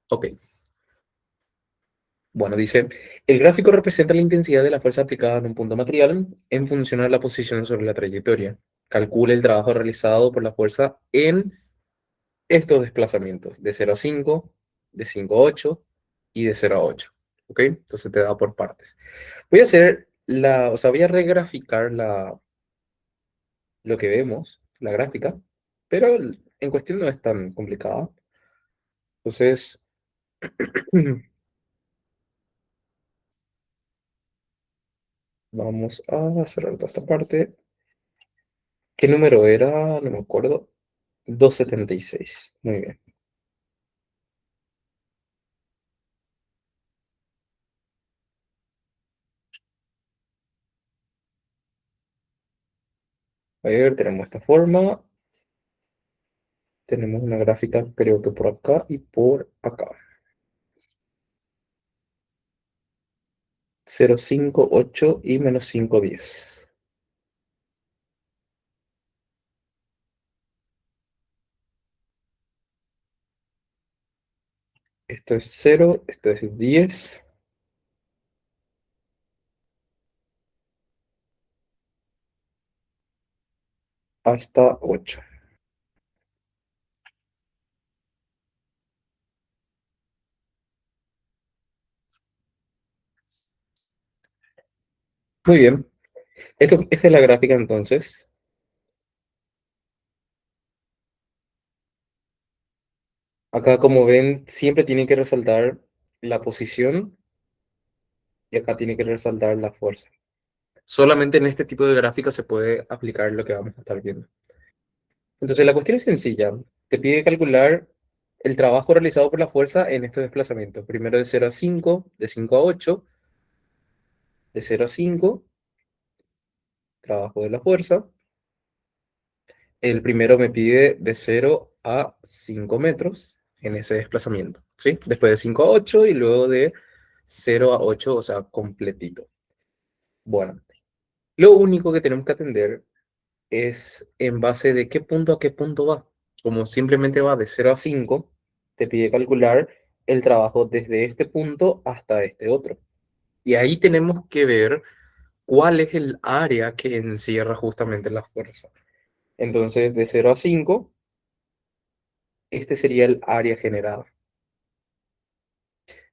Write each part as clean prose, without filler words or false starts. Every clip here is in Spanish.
Ok. Bueno, dice, el gráfico representa la intensidad de la fuerza aplicada en un punto material en función a la posición sobre la trayectoria. Calcula el trabajo realizado por la fuerza en estos desplazamientos, de 0 a 5, de 5 a 8 y de 0 a 8. ¿Ok? Entonces te da por partes. Voy a hacer o sea, voy a regraficar lo que vemos, la gráfica, pero en cuestión no es tan complicada. Entonces, vamos a cerrar toda esta parte. ¿Qué número era? No me acuerdo. 276. Muy bien. A ver, tenemos esta forma. Tenemos una gráfica, creo que por acá y por acá. 0, 5, 8 y menos 5, 10. Esto es 0, esto es 10. Hasta 8. Muy bien. Esta es la gráfica entonces. Acá, como ven, siempre tiene que resaltar la posición y acá tiene que resaltar la fuerza. Solamente en este tipo de gráfica se puede aplicar lo que vamos a estar viendo. Entonces, la cuestión es sencilla. Te pide calcular el trabajo realizado por la fuerza en estos desplazamientos. Primero de 0 a 5, de 5 a 8, de 0 a 5, trabajo de la fuerza. El primero me pide de 0 a 5 metros en ese desplazamiento, ¿sí? Después de 5 a 8 y luego de 0 a 8, o sea, completito. Bueno, lo único que tenemos que atender es en base de qué punto a qué punto va. Como simplemente va de 0 a 5, te pide calcular el trabajo desde este punto hasta este otro. Y ahí tenemos que ver cuál es el área que encierra justamente la fuerza. Entonces, de 0 a 5, este sería el área generada.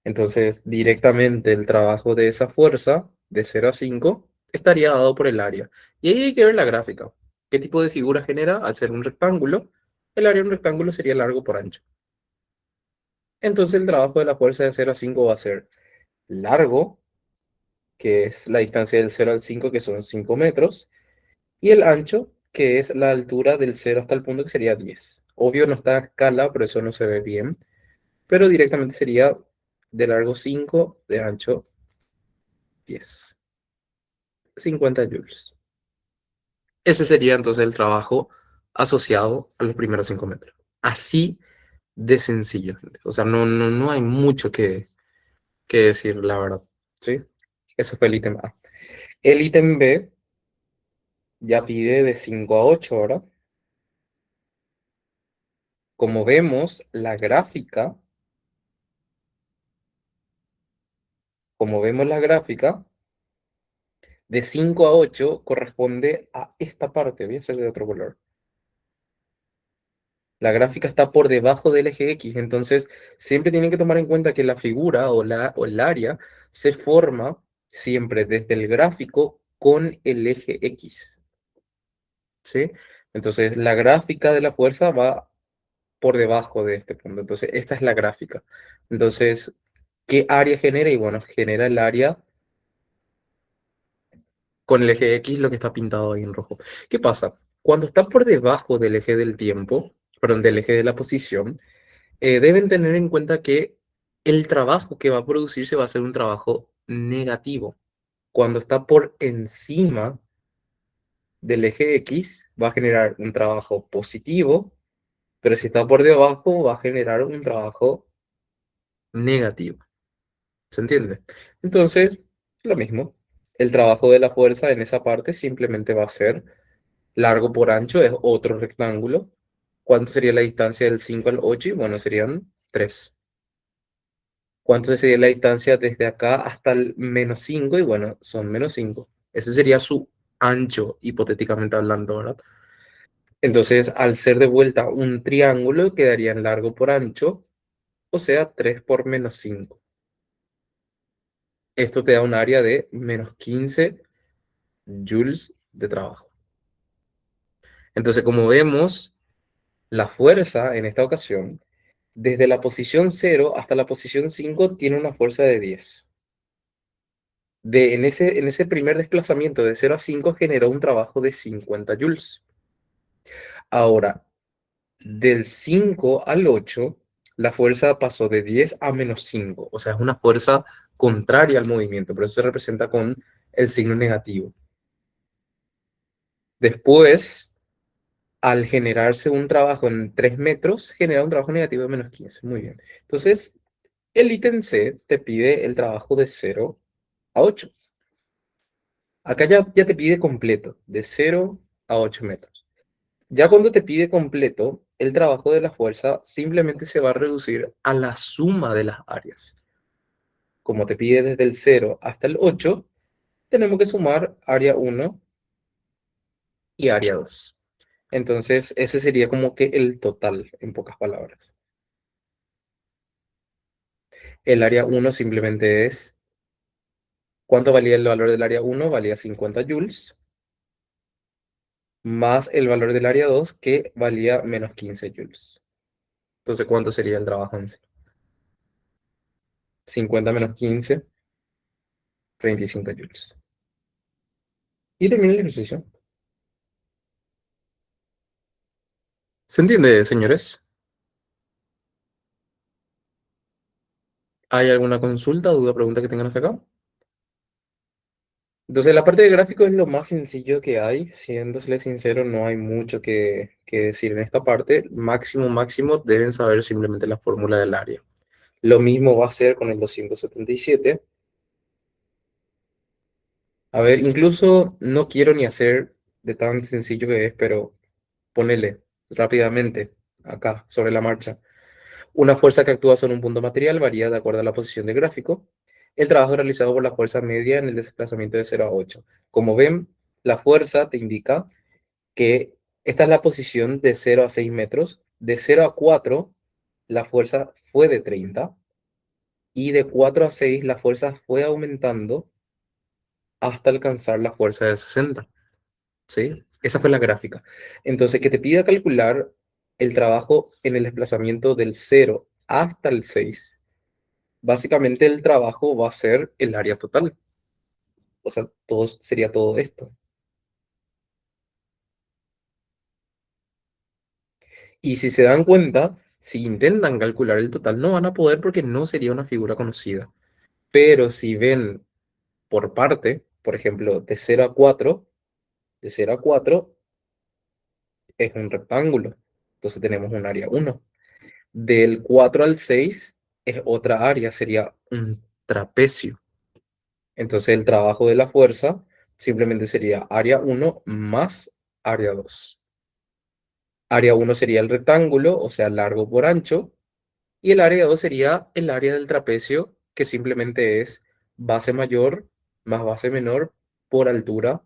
Entonces, directamente el trabajo de esa fuerza, de 0 a 5, estaría dado por el área. Y ahí hay que ver la gráfica. ¿Qué tipo de figura genera? Al ser un rectángulo, el área de un rectángulo sería largo por ancho. Entonces, el trabajo de la fuerza de 0 a 5 va a ser largo, que es la distancia del 0 al 5, que son 5 metros, y el ancho, que es la altura del 0 hasta el punto, que sería 10. Obvio, no está a escala, por eso no se ve bien, pero directamente sería de largo 5, de ancho 10. 50 joules. Ese sería entonces el trabajo asociado a los primeros 5 metros. Así de sencillo, gente. O sea, no hay mucho que decir, la verdad. ¿Sí? Eso fue el ítem A. El ítem B ya pide de 5 a 8 ahora. Como vemos, la gráfica, de 5 a 8 corresponde a esta parte. Voy a hacer de otro color. La gráfica está por debajo del eje X, entonces siempre tienen que tomar en cuenta que la figura o el área se forma siempre desde el gráfico con el eje X, ¿sí? Entonces la gráfica de la fuerza va por debajo de este punto, entonces esta es la gráfica. Entonces, ¿qué área genera? Y bueno, genera el área con el eje X, lo que está pintado ahí en rojo. ¿Qué pasa? Cuando está por debajo del eje del tiempo, perdón, del eje de la posición, deben tener en cuenta que el trabajo que va a producirse va a ser un trabajo negativo. Cuando está por encima del eje X, va a generar un trabajo positivo, pero si está por debajo, va a generar un trabajo negativo. ¿Se entiende? Entonces, lo mismo. El trabajo de la fuerza en esa parte simplemente va a ser largo por ancho, es otro rectángulo. ¿Cuánto sería la distancia del 5 al 8? Y bueno, serían 3. ¿Cuánto sería la distancia desde acá hasta el -5? Y bueno, son -5. Ese sería su ancho, hipotéticamente hablando, ¿verdad? Entonces, al ser de vuelta un triángulo, quedaría en largo por ancho, o sea, 3 por -5. Esto te da un área de -15 joules de trabajo. Entonces, como vemos, la fuerza en esta ocasión, desde la posición 0 hasta la posición 5, tiene una fuerza de 10. En ese primer desplazamiento de 0 a 5 generó un trabajo de 50 joules. Ahora, del 5 al 8, la fuerza pasó de 10 a -5. O sea, es una fuerza contraria al movimiento, por eso se representa con el signo negativo. Después, al generarse un trabajo en 3 metros, genera un trabajo negativo de -15. Muy bien. Entonces, el ítem C te pide el trabajo de 0 a 8. Acá ya te pide completo, de 0 a 8 metros. Ya cuando te pide completo, el trabajo de la fuerza simplemente se va a reducir a la suma de las áreas. Como te pide desde el 0 hasta el 8, tenemos que sumar área 1 y área 2. Entonces, ese sería como que el total, en pocas palabras. El área 1 simplemente es, ¿cuánto valía el valor del área 1? Valía 50 joules, más el valor del área 2 que valía -15 joules. Entonces, ¿cuánto sería el trabajo en sí? 50 menos 15, 35 joules. Y termina el ejercicio. ¿Se entiende, señores? ¿Hay alguna consulta, duda, pregunta que tengan hasta acá? Entonces, la parte de gráfico es lo más sencillo que hay. Siéndole sincero, no hay mucho que decir en esta parte. Máximo, máximo, deben saber simplemente la fórmula del área. Lo mismo va a ser con el 277. A ver, incluso no quiero ni hacer de tan sencillo que es, pero ponele rápidamente acá sobre la marcha. Una fuerza que actúa sobre un punto material varía de acuerdo a la posición del gráfico. El trabajo realizado por la fuerza media en el desplazamiento de 0 a 8. Como ven, la fuerza te indica que esta es la posición de 0 a 6 metros. De 0 a 4, la fuerza fue de 30. Y de 4 a 6, la fuerza fue aumentando hasta alcanzar la fuerza de 60. ¿Sí? Esa fue la gráfica. Entonces, que te pida calcular el trabajo en el desplazamiento del 0 hasta el 6. Básicamente el trabajo va a ser el área total. O sea, sería todo esto. Y si se dan cuenta, si intentan calcular el total, no van a poder porque no sería una figura conocida. Pero si ven por parte, por ejemplo, de 0 a 4, de 0 a 4 es un rectángulo. Entonces tenemos un área 1. Del 4 al 6 es otra área, sería un trapecio. Entonces el trabajo de la fuerza simplemente sería área 1 más área 2. Área 1 sería el rectángulo, o sea, largo por ancho, y el área 2 sería el área del trapecio, que simplemente es base mayor más base menor por altura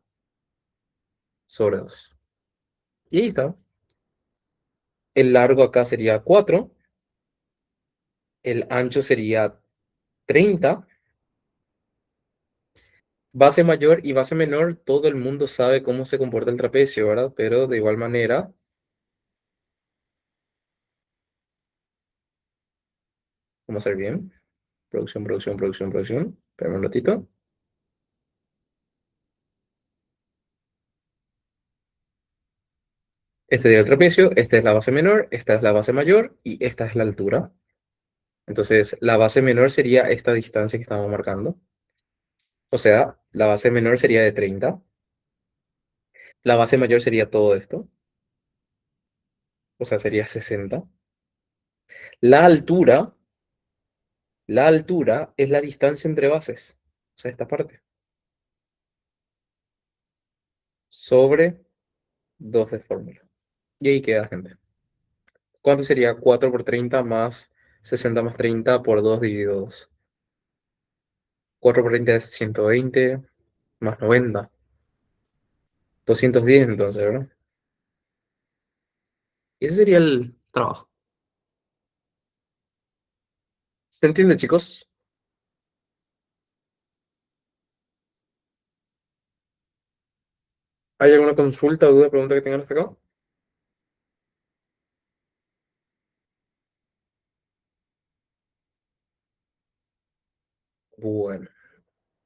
sobre 2. Y ahí está. El largo acá sería 4, el ancho sería 30, base mayor y base menor, todo el mundo sabe cómo se comporta el trapecio, ¿verdad? Pero de igual manera, vamos a hacer bien. Producción, producción, producción, producción. Espérame un ratito. Este sería el trapecio, esta es la base menor, esta es la base mayor y esta es la altura. Entonces, la base menor sería esta distancia que estamos marcando. O sea, la base menor sería de 30. La base mayor sería todo esto. O sea, sería 60. La altura, la altura es la distancia entre bases. O sea, esta parte. Sobre 2 de fórmula. Y ahí queda, gente. ¿Cuánto sería 4 por 30 más 60 más 30 por 2 dividido 2. 4 por 30 es 120 más 90. 210 entonces, ¿verdad? Y ese sería el trabajo. ¿Se entiende, chicos? ¿Hay alguna consulta, duda, pregunta que tengan hasta acá? Bueno,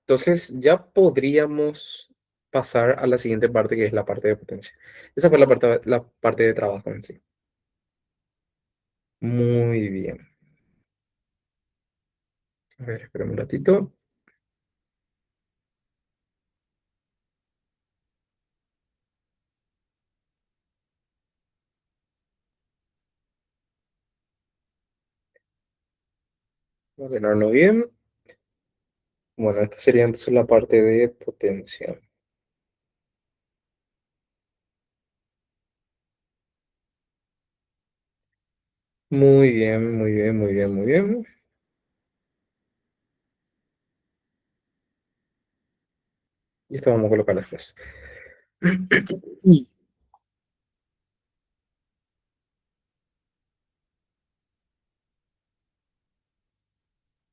entonces ya podríamos pasar a la siguiente parte, que es la parte de potencia. Esa fue la parte de trabajo en sí. Muy bien. A ver, espérame un ratito. Vamos a ordenarlo bien. Bueno, esta sería entonces la parte de potencia. Muy bien, muy bien, muy bien, muy bien. Y esto vamos a colocar después.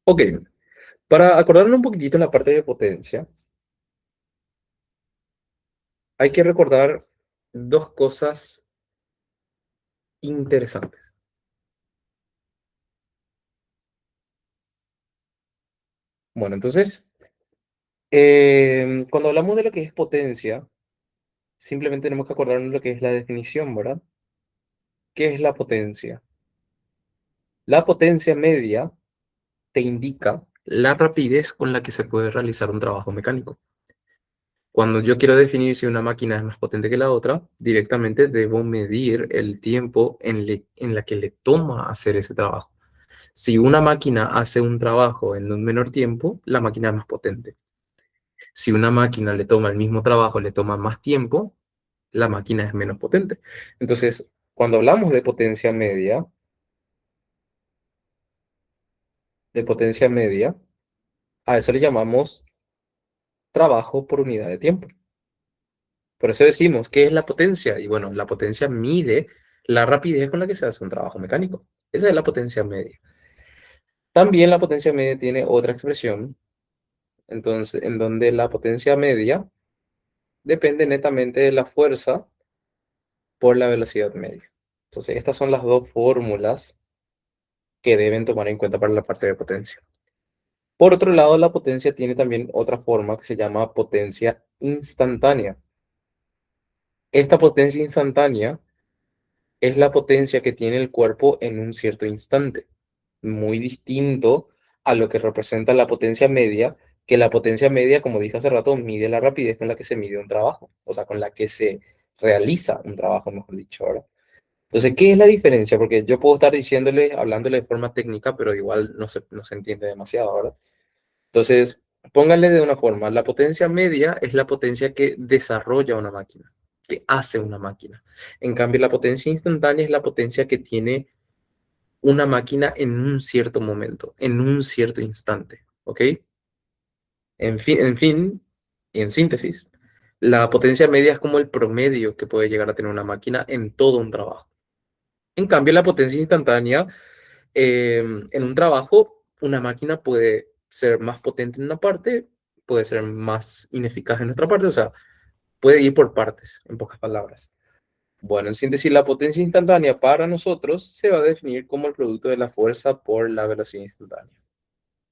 Ok, para acordarnos un poquitito en la parte de potencia, hay que recordar dos cosas interesantes. Bueno, entonces, cuando hablamos de lo que es potencia, simplemente tenemos que acordarnos lo que es la definición, ¿verdad? ¿Qué es la potencia? La potencia media te indica la rapidez con la que se puede realizar un trabajo mecánico. Cuando yo quiero definir si una máquina es más potente que la otra, directamente debo medir el tiempo en la que le toma hacer ese trabajo. Si una máquina hace un trabajo en un menor tiempo, la máquina es más potente. Si una máquina le toma el mismo trabajo, le toma más tiempo, la máquina es menos potente. Entonces, cuando hablamos de potencia media, a eso le llamamos trabajo por unidad de tiempo. Por eso decimos, ¿qué es la potencia? Y bueno, la potencia mide la rapidez con la que se hace un trabajo mecánico. Esa es la potencia media. También la potencia media tiene otra expresión, entonces, en donde la potencia media depende netamente de la fuerza por la velocidad media. Entonces, estas son las dos fórmulas que deben tomar en cuenta para la parte de potencia. Por otro lado, la potencia tiene también otra forma que se llama potencia instantánea. Esta potencia instantánea es la potencia que tiene el cuerpo en un cierto instante, muy distinto a lo que representa la potencia media, que la potencia media, como dije hace rato, mide la rapidez con la que se mide un trabajo, o sea, con la que se realiza un trabajo, mejor dicho, ¿verdad? Entonces, ¿qué es la diferencia? Porque yo puedo estar diciéndole, hablándole de forma técnica, pero igual no se entiende demasiado, ¿verdad? Entonces, pónganle de una forma, la potencia media es la potencia que desarrolla una máquina, que hace una máquina. En cambio, la potencia instantánea es la potencia que tiene una máquina en un cierto momento, en un cierto instante, ¿ok? En fin, y en síntesis, la potencia media es como el promedio que puede llegar a tener una máquina en todo un trabajo. En cambio, la potencia instantánea, en un trabajo, una máquina puede ser más potente en una parte, puede ser más ineficaz en otra parte, o sea, puede ir por partes, en pocas palabras. Bueno, en síntesis, la potencia instantánea para nosotros se va a definir como el producto de la fuerza por la velocidad instantánea.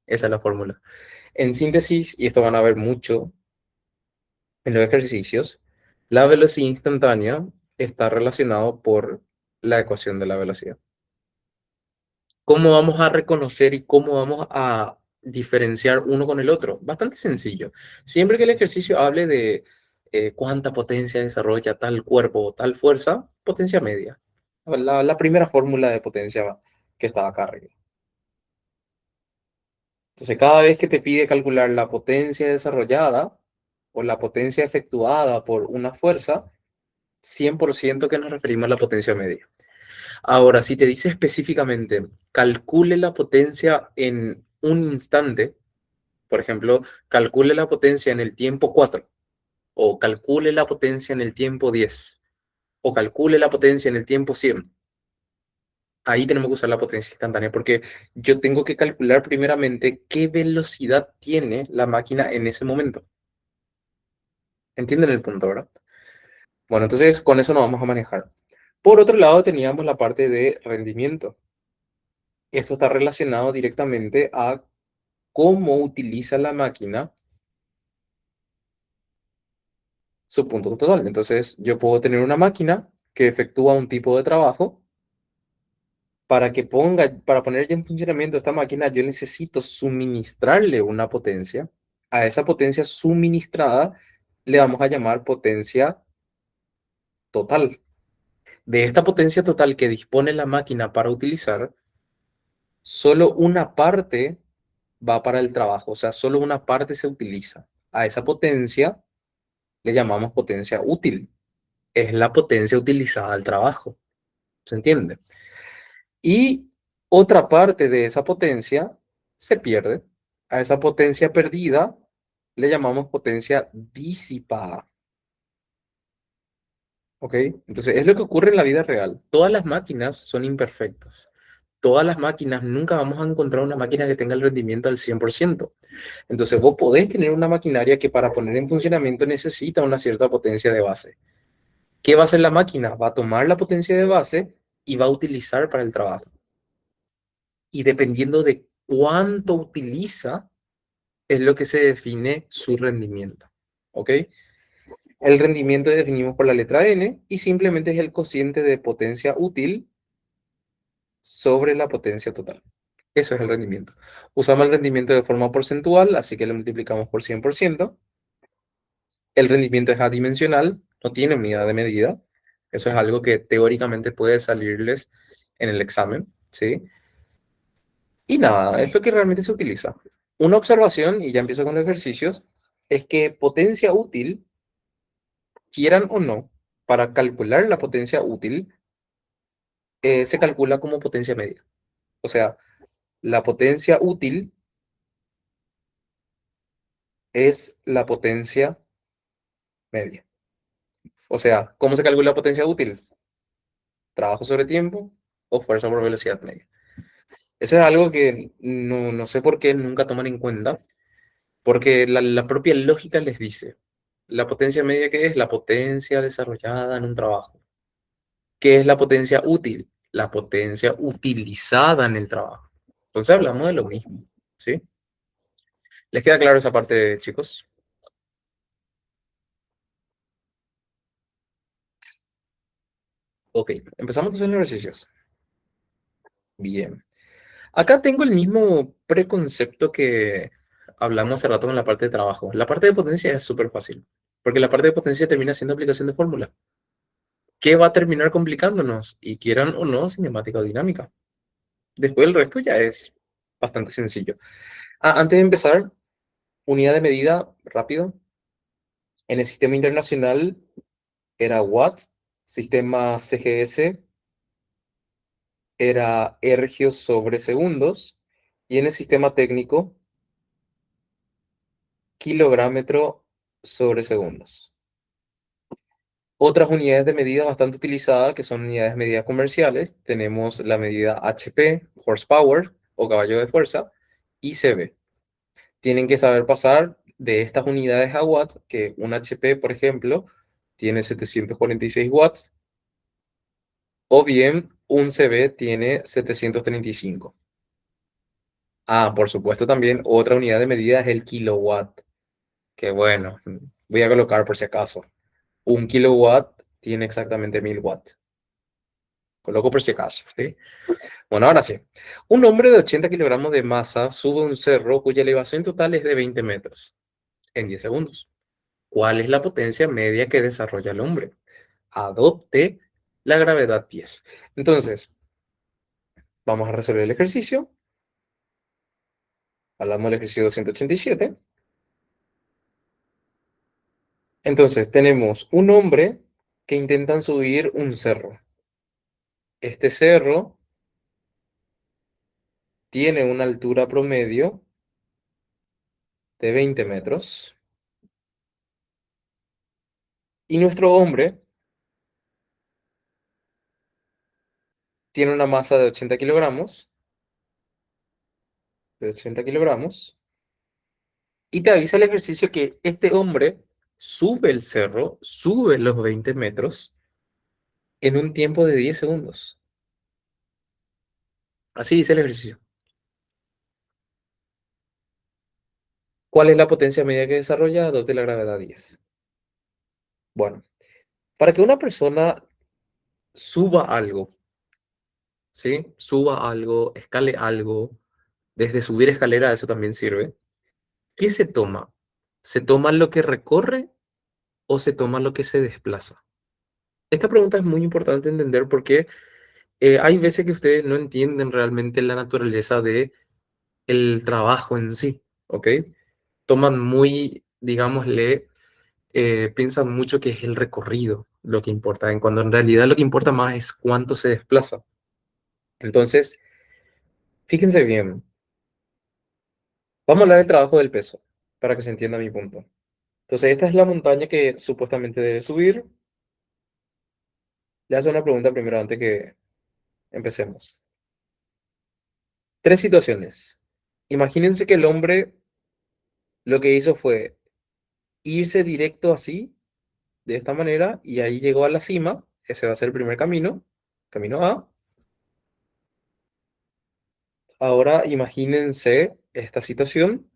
Esa es la fórmula. En síntesis, y esto van a ver mucho en los ejercicios, la velocidad instantánea está relacionado por la ecuación de la velocidad. ¿Cómo vamos a reconocer y cómo vamos a diferenciar uno con el otro? Bastante sencillo. Siempre que el ejercicio hable de cuánta potencia desarrolla tal cuerpo o tal fuerza, potencia media. La primera fórmula de potencia que estaba acá arriba. Entonces, cada vez que te pide calcular la potencia desarrollada o la potencia efectuada por una fuerza, 100% que nos referimos a la potencia media. Ahora, si te dice específicamente, calcule la potencia en un instante, por ejemplo, calcule la potencia en el tiempo 4 o calcule la potencia en el tiempo 10 o calcule la potencia en el tiempo 100. Ahí tenemos que usar la potencia instantánea porque yo tengo que calcular primeramente qué velocidad tiene la máquina en ese momento. ¿Entienden el punto, verdad? Bueno, entonces con eso nos vamos a manejar. Por otro lado, teníamos la parte de rendimiento. Esto está relacionado directamente a cómo utiliza la máquina su punto total. Entonces, yo puedo tener una máquina que efectúa un tipo de trabajo. Para poner ya en funcionamiento esta máquina, yo necesito suministrarle una potencia. A esa potencia suministrada le vamos a llamar potencia total. De esta potencia total que dispone la máquina para utilizar, solo una parte va para el trabajo, o sea, solo una parte se utiliza. A esa potencia le llamamos potencia útil. Es la potencia utilizada al trabajo, ¿se entiende? Y otra parte de esa potencia se pierde. A esa potencia perdida le llamamos potencia disipada, ¿ok? Entonces, es lo que ocurre en la vida real. Todas las máquinas son imperfectas. Todas las máquinas, nunca vamos a encontrar una máquina que tenga el rendimiento al 100%. Entonces, vos podés tener una maquinaria que para poner en funcionamiento necesita una cierta potencia de base. ¿Qué va a hacer la máquina? Va a tomar la potencia de base y va a utilizar para el trabajo. Y dependiendo de cuánto utiliza, es lo que se define su rendimiento. ¿Ok? El rendimiento definimos por la letra N y simplemente es el cociente de potencia útil sobre la potencia total. Eso es el rendimiento. Usamos el rendimiento de forma porcentual, así que lo multiplicamos por 100%. El rendimiento es adimensional, no tiene unidad de medida. Eso es algo que teóricamente puede salirles en el examen, ¿sí? Y nada, es lo que realmente se utiliza. Una observación, y ya empiezo con los ejercicios, es que potencia útil, quieran o no, para calcular la potencia útil, se calcula como potencia media. O sea, la potencia útil es la potencia media. O sea, ¿cómo se calcula la potencia útil? Trabajo sobre tiempo o fuerza por velocidad media. Eso es algo que no sé por qué nunca toman en cuenta, porque la propia lógica les dice, la potencia media que es la potencia desarrollada en un trabajo. ¿Qué es la potencia útil? La potencia utilizada en el trabajo. Entonces hablamos de lo mismo, ¿sí? ¿Les queda claro esa parte, chicos? Ok, empezamos entonces los ejercicios. Bien. Acá tengo el mismo preconcepto que hablamos hace rato con la parte de trabajo. La parte de potencia es súper fácil, porque la parte de potencia termina siendo aplicación de fórmula. ¿Qué va a terminar complicándonos? Y quieran o no, cinemática o dinámica. Después el resto ya es bastante sencillo. Antes de empezar, unidad de medida, rápido. En el sistema internacional era watts, sistema CGS era ergios sobre segundos y en el sistema técnico kilográmetro sobre segundos. Otras unidades de medida bastante utilizadas, que son unidades de medida comerciales, tenemos la medida HP, horsepower o caballo de fuerza, y CB. Tienen que saber pasar de estas unidades a watts, que un HP, por ejemplo, tiene 746 watts, o bien un CB tiene 735. Por supuesto también otra unidad de medida es el kilowatt, que bueno, voy a colocar por si acaso. Un kilowatt tiene exactamente 1000 watts. Coloco por si acaso, ¿sí? Bueno, ahora sí. Un hombre de 80 kilogramos de masa sube un cerro cuya elevación total es de 20 metros en 10 segundos. ¿Cuál es la potencia media que desarrolla el hombre? Adopte la gravedad 10. Entonces, vamos a resolver el ejercicio. Hablamos del ejercicio 287. Entonces, tenemos un hombre que intentan subir un cerro. Este cerro tiene una altura promedio de 20 metros y nuestro hombre tiene una masa de 80 kilogramos, y te avisa el ejercicio que este hombre sube el cerro, sube los 20 metros en un tiempo de 10 segundos. Así dice el ejercicio. ¿Cuál es la potencia media que desarrolla? 2 de la gravedad 10. Bueno, para que una persona suba algo, ¿sí? Suba algo, escale algo, desde subir escalera, eso también sirve. ¿Qué se toma? ¿Se toma lo que recorre o se toma lo que se desplaza? Esta pregunta es muy importante entender porque hay veces que ustedes no entienden realmente la naturaleza de el trabajo en sí, ¿ok? Toman muy, digámosle, piensan mucho que es el recorrido lo que importa, en cuando en realidad lo que importa más es cuánto se desplaza. Entonces, fíjense bien, vamos a hablar del trabajo del peso, para que se entienda mi punto. Entonces, esta es la montaña que supuestamente debe subir. Le hago una pregunta primero antes que empecemos. Tres situaciones. Imagínense que el hombre lo que hizo fue irse directo así, de esta manera, y ahí llegó a la cima. Ese va a ser el primer camino, camino A. Ahora imagínense esta situación,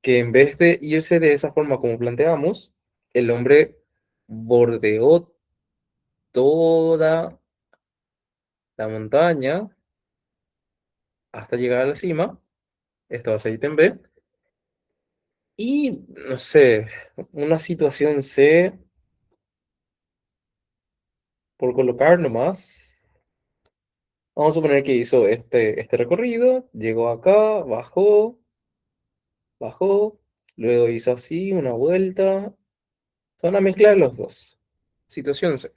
que en vez de irse de esa forma como planteamos, el hombre bordeó toda la montaña hasta llegar a la cima. Esto va a ser ítem B. Y, no sé, una situación C, por colocar nomás. Vamos a suponer que hizo este recorrido, llegó acá, bajó, luego hizo así una vuelta. Son una mezcla de los dos. Situación C.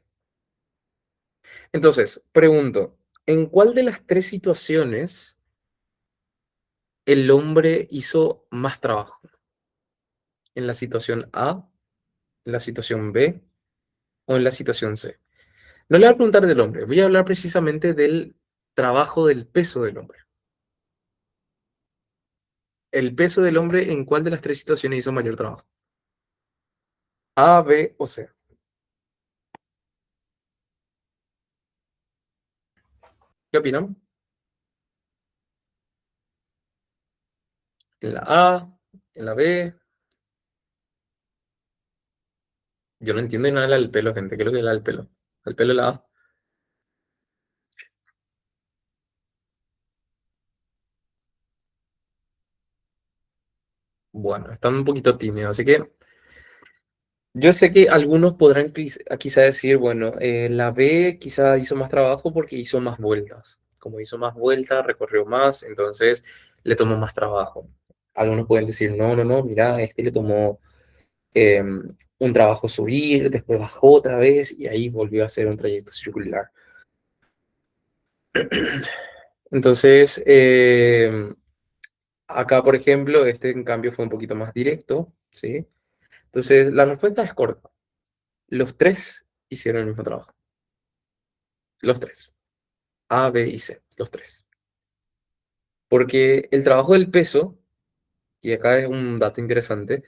Entonces, pregunto, ¿en cuál de las tres situaciones el hombre hizo más trabajo? ¿En la situación A, en la situación B o en la situación C? No le voy a preguntar del hombre, voy a hablar precisamente del trabajo del peso del hombre. El peso del hombre, ¿en cuál de las tres situaciones hizo mayor trabajo? A, B o C. ¿Qué opinan? En la A, en la B. Yo no entiendo nada del pelo, gente. ¿Qué es lo que es la del pelo? El pelo es la A. Bueno, están un poquito tímidos, así que yo sé que algunos podrán quizá decir, bueno, la B quizá hizo más trabajo porque hizo más vueltas. Como hizo más vueltas, recorrió más, entonces le tomó más trabajo. Algunos pueden decir, no, no, no, mira, este le tomó un trabajo subir, después bajó otra vez y ahí volvió a hacer un trayecto circular. Entonces, acá, por ejemplo, este en cambio fue un poquito más directo, ¿sí? Entonces, la respuesta es corta. Los tres hicieron el mismo trabajo. Los tres. A, B y C. Los tres. Porque el trabajo del peso, y acá es un dato interesante,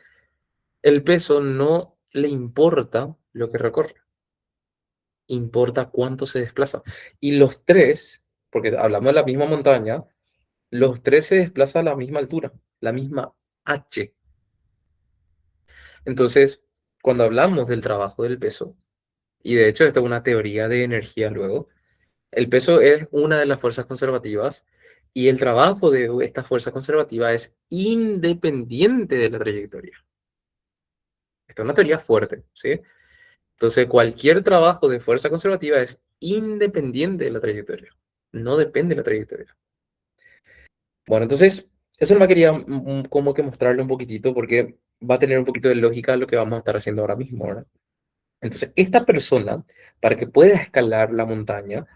el peso no le importa lo que recorre, importa cuánto se desplaza. Y los tres, porque hablamos de la misma montaña, los tres se desplazan a la misma altura, la misma H. Entonces, cuando hablamos del trabajo del peso, y de hecho esta es una teoría de energía luego, el peso es una de las fuerzas conservativas y el trabajo de esta fuerza conservativa es independiente de la trayectoria. Esta es una teoría fuerte, ¿sí? Entonces, cualquier trabajo de fuerza conservativa es independiente de la trayectoria, no depende de la trayectoria. Bueno, entonces, eso me quería como que mostrarle un poquitito porque va a tener un poquito de lógica lo que vamos a estar haciendo ahora mismo, ¿verdad? Entonces, esta persona, para que pueda escalar la montaña,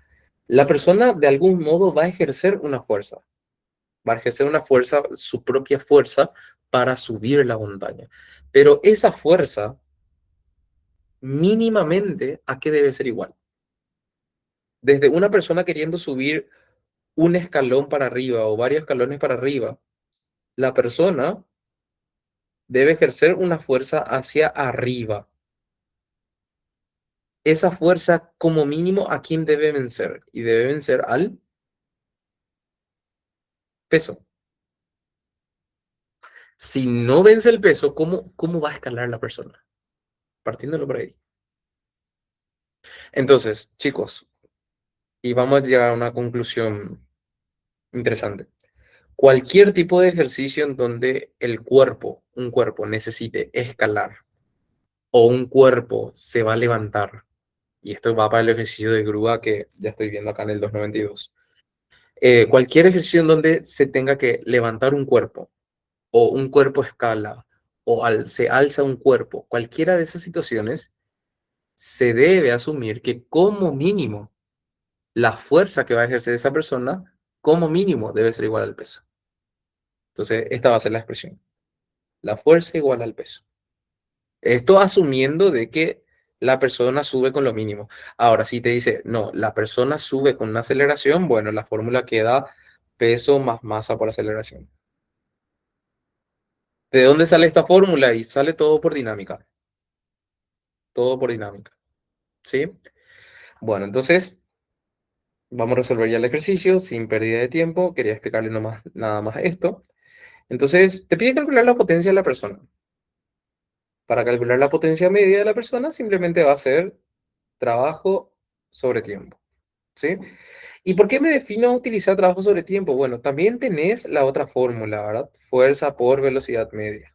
la persona de algún modo va a ejercer una fuerza, va a ejercer una fuerza, su propia fuerza para subir la montaña. Pero esa fuerza, mínimamente, ¿a qué debe ser igual? Desde una persona queriendo subir un escalón para arriba o varios escalones para arriba, la persona debe ejercer una fuerza hacia arriba. Esa fuerza, como mínimo, ¿a quién debe vencer? Y debe vencer al peso. Si no vence el peso, ¿cómo va a escalar la persona? Partiéndolo por ahí. Entonces, chicos, y vamos a llegar a una conclusión interesante. Cualquier tipo de ejercicio en donde un cuerpo necesite escalar o un cuerpo se va a levantar, y esto va para el ejercicio de grúa que ya estoy viendo acá en el 292. Cualquier ejercicio en donde se tenga que levantar un cuerpo o un cuerpo escala o se alza un cuerpo, cualquiera de esas situaciones, se debe asumir que como mínimo la fuerza que va a ejercer esa persona, como mínimo debe ser igual al peso. Entonces, esta va a ser la expresión. La fuerza igual al peso. Esto asumiendo de que la persona sube con lo mínimo. Ahora, si te dice, no, la persona sube con una aceleración, bueno, la fórmula queda peso más masa por aceleración. ¿De dónde sale esta fórmula? Y sale todo por dinámica. Todo por dinámica. ¿Sí? Bueno, entonces vamos a resolver ya el ejercicio sin pérdida de tiempo. Quería explicarle nomás, nada más esto. Entonces, te pide calcular la potencia de la persona. Para calcular la potencia media de la persona, simplemente va a ser trabajo sobre tiempo. ¿Sí? ¿Y por qué me defino utilizar trabajo sobre tiempo? Bueno, también tenés la otra fórmula, ¿verdad? Fuerza por velocidad media.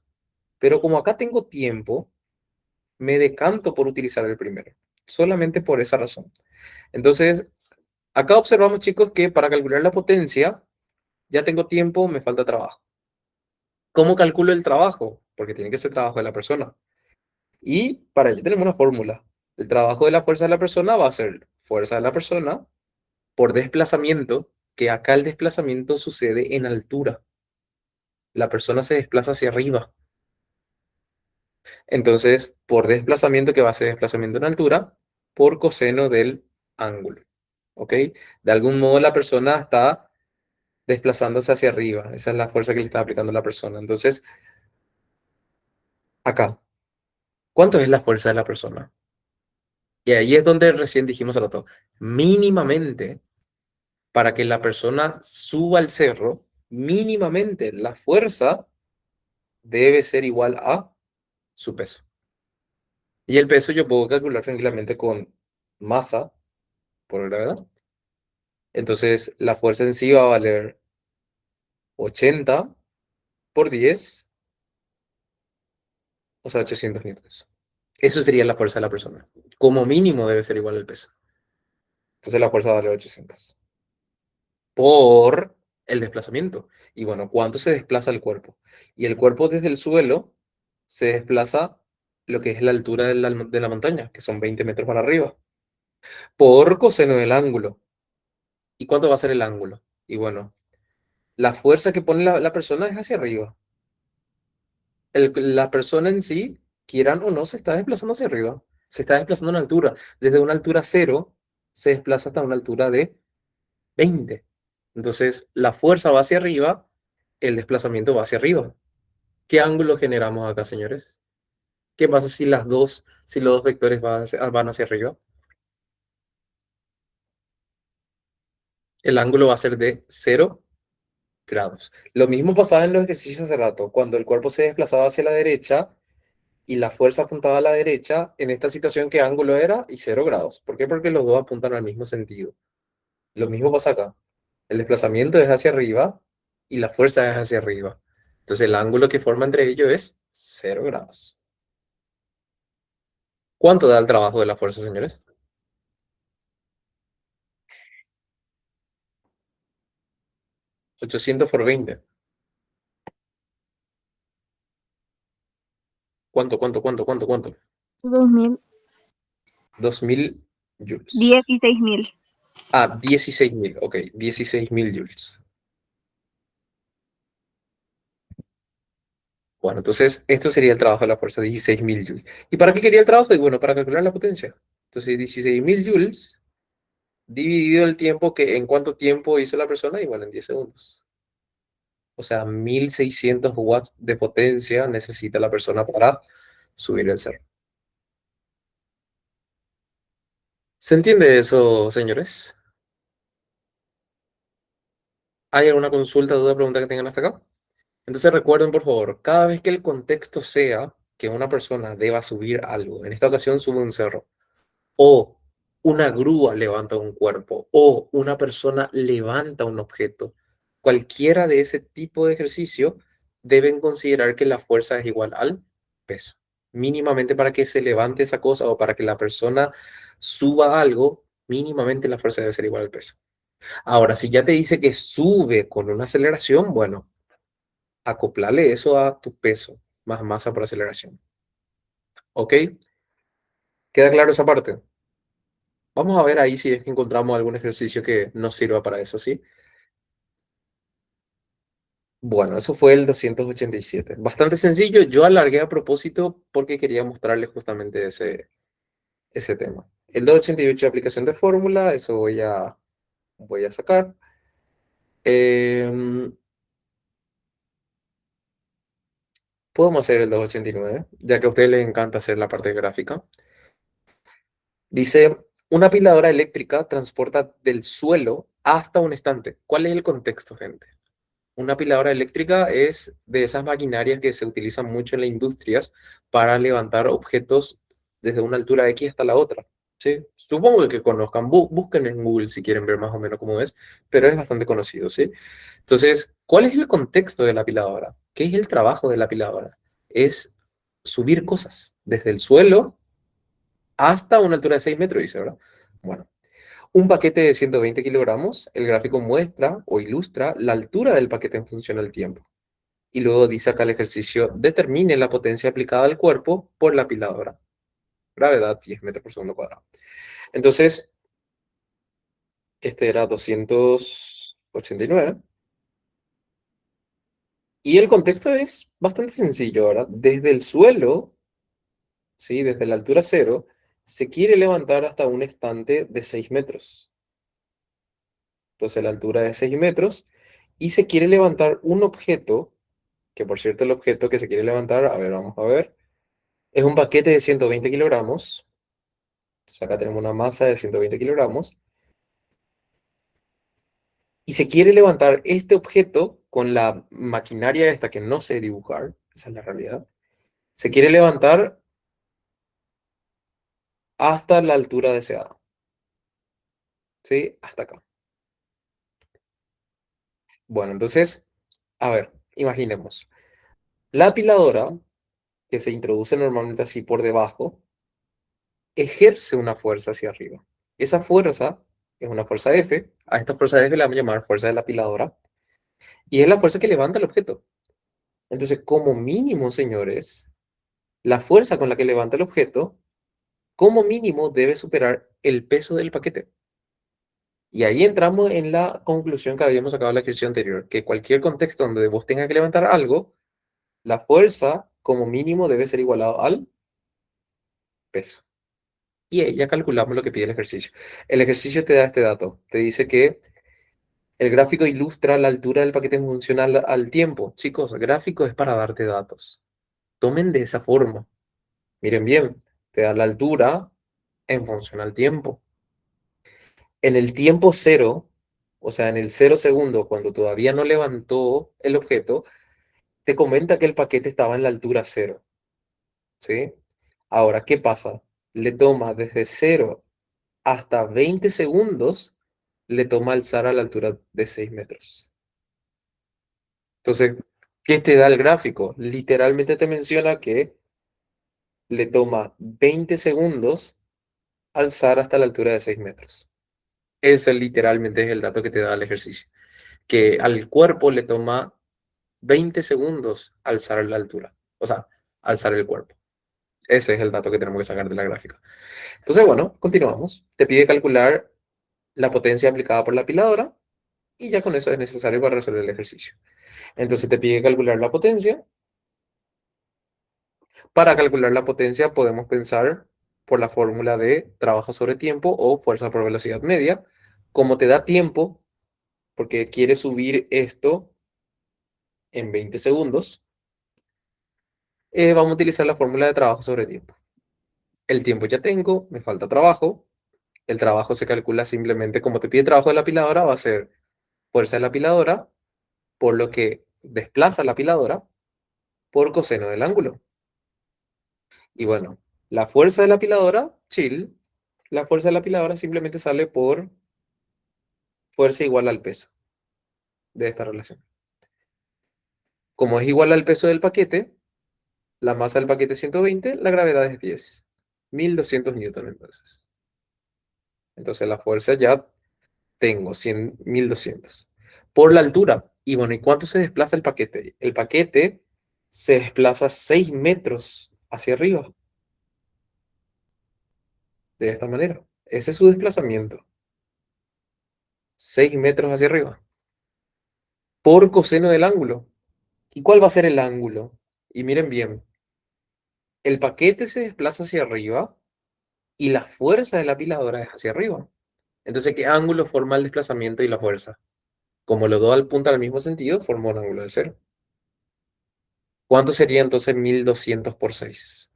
Pero como acá tengo tiempo, me decanto por utilizar el primero. Solamente por esa razón. Entonces, acá observamos, chicos, que para calcular la potencia, ya tengo tiempo, me falta trabajo. ¿Cómo calculo el trabajo? Porque tiene que ser trabajo de la persona. Y para ello tenemos una fórmula. El trabajo de la fuerza de la persona va a ser fuerza de la persona por desplazamiento, que acá el desplazamiento sucede en altura. La persona se desplaza hacia arriba. Entonces, por desplazamiento, que va a ser desplazamiento en altura, por coseno del ángulo. ¿Ok? De algún modo la persona está desplazándose hacia arriba. Esa es la fuerza que le está aplicando la persona. Entonces, acá, ¿cuánto es la fuerza de la persona? Y ahí es donde recién dijimos al rato, mínimamente, para que la persona suba al cerro, mínimamente la fuerza debe ser igual a su peso. Y el peso yo puedo calcular tranquilamente con masa por gravedad. Entonces, la fuerza en sí va a valer 80 por 10, o sea, 800 newtons. Eso sería la fuerza de la persona. Como mínimo debe ser igual al peso. Entonces la fuerza vale 800 por el desplazamiento. Y bueno, ¿cuánto se desplaza el cuerpo? Y el cuerpo desde el suelo se desplaza lo que es la altura de la montaña, que son 20 metros para arriba, por coseno del ángulo. ¿Y cuánto va a ser el ángulo? Y bueno, la fuerza que pone la persona es hacia arriba. La persona en sí, quieran o no, se está desplazando hacia arriba. Se está desplazando a una altura. Desde una altura cero se desplaza hasta una altura de 20. Entonces, la fuerza va hacia arriba, el desplazamiento va hacia arriba. ¿Qué ángulo generamos acá, señores? ¿Qué pasa si los dos vectores van hacia arriba? El ángulo va a ser de 0 grados. Lo mismo pasaba en los ejercicios hace rato. Cuando el cuerpo se desplazaba hacia la derecha y la fuerza apuntaba a la derecha, en esta situación, ¿qué ángulo era? Y 0 grados. ¿Por qué? Porque los dos apuntan al mismo sentido. Lo mismo pasa acá. El desplazamiento es hacia arriba y la fuerza es hacia arriba. Entonces el ángulo que forma entre ellos es 0 grados. ¿Cuánto da el trabajo de la fuerza, señores? 800 por 20. ¿Cuánto? 2000. 2000 joules. 16.000. Ah, 16.000, ok, 16.000 joules. Bueno, entonces esto sería el trabajo de la fuerza, 16.000 joules. ¿Y para qué quería el trabajo? Y bueno, para calcular la potencia. Entonces, 16.000 joules dividido el tiempo que en cuánto tiempo hizo la persona, igual en 10 segundos. O sea, 1.600 watts de potencia necesita la persona para subir el cerro. ¿Se entiende eso, señores? ¿Hay alguna consulta, duda, pregunta que tengan hasta acá? Entonces recuerden, por favor, cada vez que el contexto sea que una persona deba subir algo, en esta ocasión sube un cerro, o una grúa levanta un cuerpo, o una persona levanta un objeto, cualquiera de ese tipo de ejercicio deben considerar que la fuerza es igual al peso. Mínimamente para que se levante esa cosa o para que la persona suba algo, mínimamente la fuerza debe ser igual al peso. Ahora, si ya te dice que sube con una aceleración, bueno, acoplale eso a tu peso más masa por aceleración. ¿Ok? ¿Queda claro esa parte? Vamos a ver ahí si es que encontramos algún ejercicio que nos sirva para eso, ¿sí? Bueno, eso fue el 287. Bastante sencillo. Yo alargué a propósito porque quería mostrarles justamente ese tema. El 288 aplicación de fórmula, eso voy a sacar. Em, Podemos hacer el 289, ya que a ustedes les encanta hacer la parte gráfica. Dice, una apiladora eléctrica transporta del suelo hasta un estante. ¿Cuál es el contexto, gente? Una apiladora eléctrica es de esas maquinarias que se utilizan mucho en las industrias para levantar objetos desde una altura X hasta la otra. ¿Sí? Supongo que conozcan, busquen en Google si quieren ver más o menos cómo es, pero es bastante conocido, ¿sí? Entonces, ¿cuál es el contexto de la apiladora? ¿Qué es el trabajo de la apiladora? Es subir cosas desde el suelo hasta una altura de 6 metros, dice, ¿verdad? Bueno, un paquete de 120 kilogramos, el gráfico muestra o ilustra la altura del paquete en función al tiempo. Y luego dice acá el ejercicio, determine la potencia aplicada al cuerpo por la apiladora. Gravedad 10 metros por segundo cuadrado. Entonces, este era 289. Y el contexto es bastante sencillo, ¿verdad? Desde el suelo, ¿sí? Desde la altura cero, se quiere levantar hasta un estante de 6 metros. Entonces la altura es 6 metros y se quiere levantar un objeto, que por cierto el objeto que se quiere levantar, a ver, vamos a ver, es un paquete de 120 kilogramos. Entonces acá tenemos una masa de 120 kilogramos y se quiere levantar este objeto con la maquinaria esta que no sé dibujar, esa es la realidad. Se quiere levantar hasta la altura deseada, ¿sí? Hasta acá. Bueno, entonces, a ver, imaginemos. La apiladora, que se introduce normalmente así por debajo, ejerce una fuerza hacia arriba. Esa fuerza es una fuerza F. A esta fuerza F la vamos a llamar fuerza de la apiladora. Y es la fuerza que levanta el objeto. Entonces, como mínimo, señores, la fuerza con la que levanta el objeto, como mínimo, debe superar el peso del paquete. Y ahí entramos en la conclusión que habíamos sacado en la ejercicio anterior, que cualquier contexto donde vos tengas que levantar algo, la fuerza como mínimo debe ser igualado al peso. Y ahí ya calculamos lo que pide el ejercicio. El ejercicio te da este dato. Te dice que el gráfico ilustra la altura del paquete funcional al tiempo. Chicos, gráfico es para darte datos. Tomen de esa forma. Miren bien, te da la altura en función al tiempo. En el tiempo cero, o sea, en el 0 segundo, cuando todavía no levantó el objeto, te comenta que el paquete estaba en la altura cero. ¿Sí? Ahora, ¿qué pasa? Le toma desde cero hasta 20 segundos, le toma alzar a la altura de 6 metros. Entonces, ¿qué te da el gráfico? Literalmente te menciona que le toma 20 segundos alzar hasta la altura de 6 metros. Ese literalmente es el dato que te da el ejercicio. Que al cuerpo le toma 20 segundos alzar la altura. O sea, alzar el cuerpo. Ese es el dato que tenemos que sacar de la gráfica. Entonces, bueno, continuamos. Te pide calcular la potencia aplicada por la apiladora y ya con eso es necesario para resolver el ejercicio. Entonces te pide calcular la potencia. Para calcular la potencia podemos pensar por la fórmula de trabajo sobre tiempo o fuerza por velocidad media. Como te da tiempo, porque quiere subir esto en 20 segundos, vamos a utilizar la fórmula de trabajo sobre tiempo. El tiempo ya tengo, me falta trabajo. El trabajo se calcula simplemente como te pide trabajo de la apiladora, va a ser fuerza de la apiladora por lo que desplaza la apiladora por coseno del ángulo. Y bueno, la fuerza de la apiladora, chill, la fuerza de la apiladora simplemente sale por fuerza igual al peso de esta relación. Como es igual al peso del paquete, la masa del paquete es 120, la gravedad es 10. 1200 newton entonces. Entonces la fuerza ya tengo 100, 1200. Por la altura. Y bueno, ¿y cuánto se desplaza el paquete? El paquete se desplaza 6 metros hacia arriba, de esta manera. Ese es su desplazamiento. 6 metros hacia arriba. Por coseno del ángulo. ¿Y cuál va a ser el ángulo? Y miren bien, el paquete se desplaza hacia arriba y la fuerza de la apiladora es hacia arriba. Entonces, ¿qué ángulo forma el desplazamiento y la fuerza? Como los dos apuntan al mismo sentido, forma un ángulo de cero. ¿Cuánto sería entonces 1200 por 6?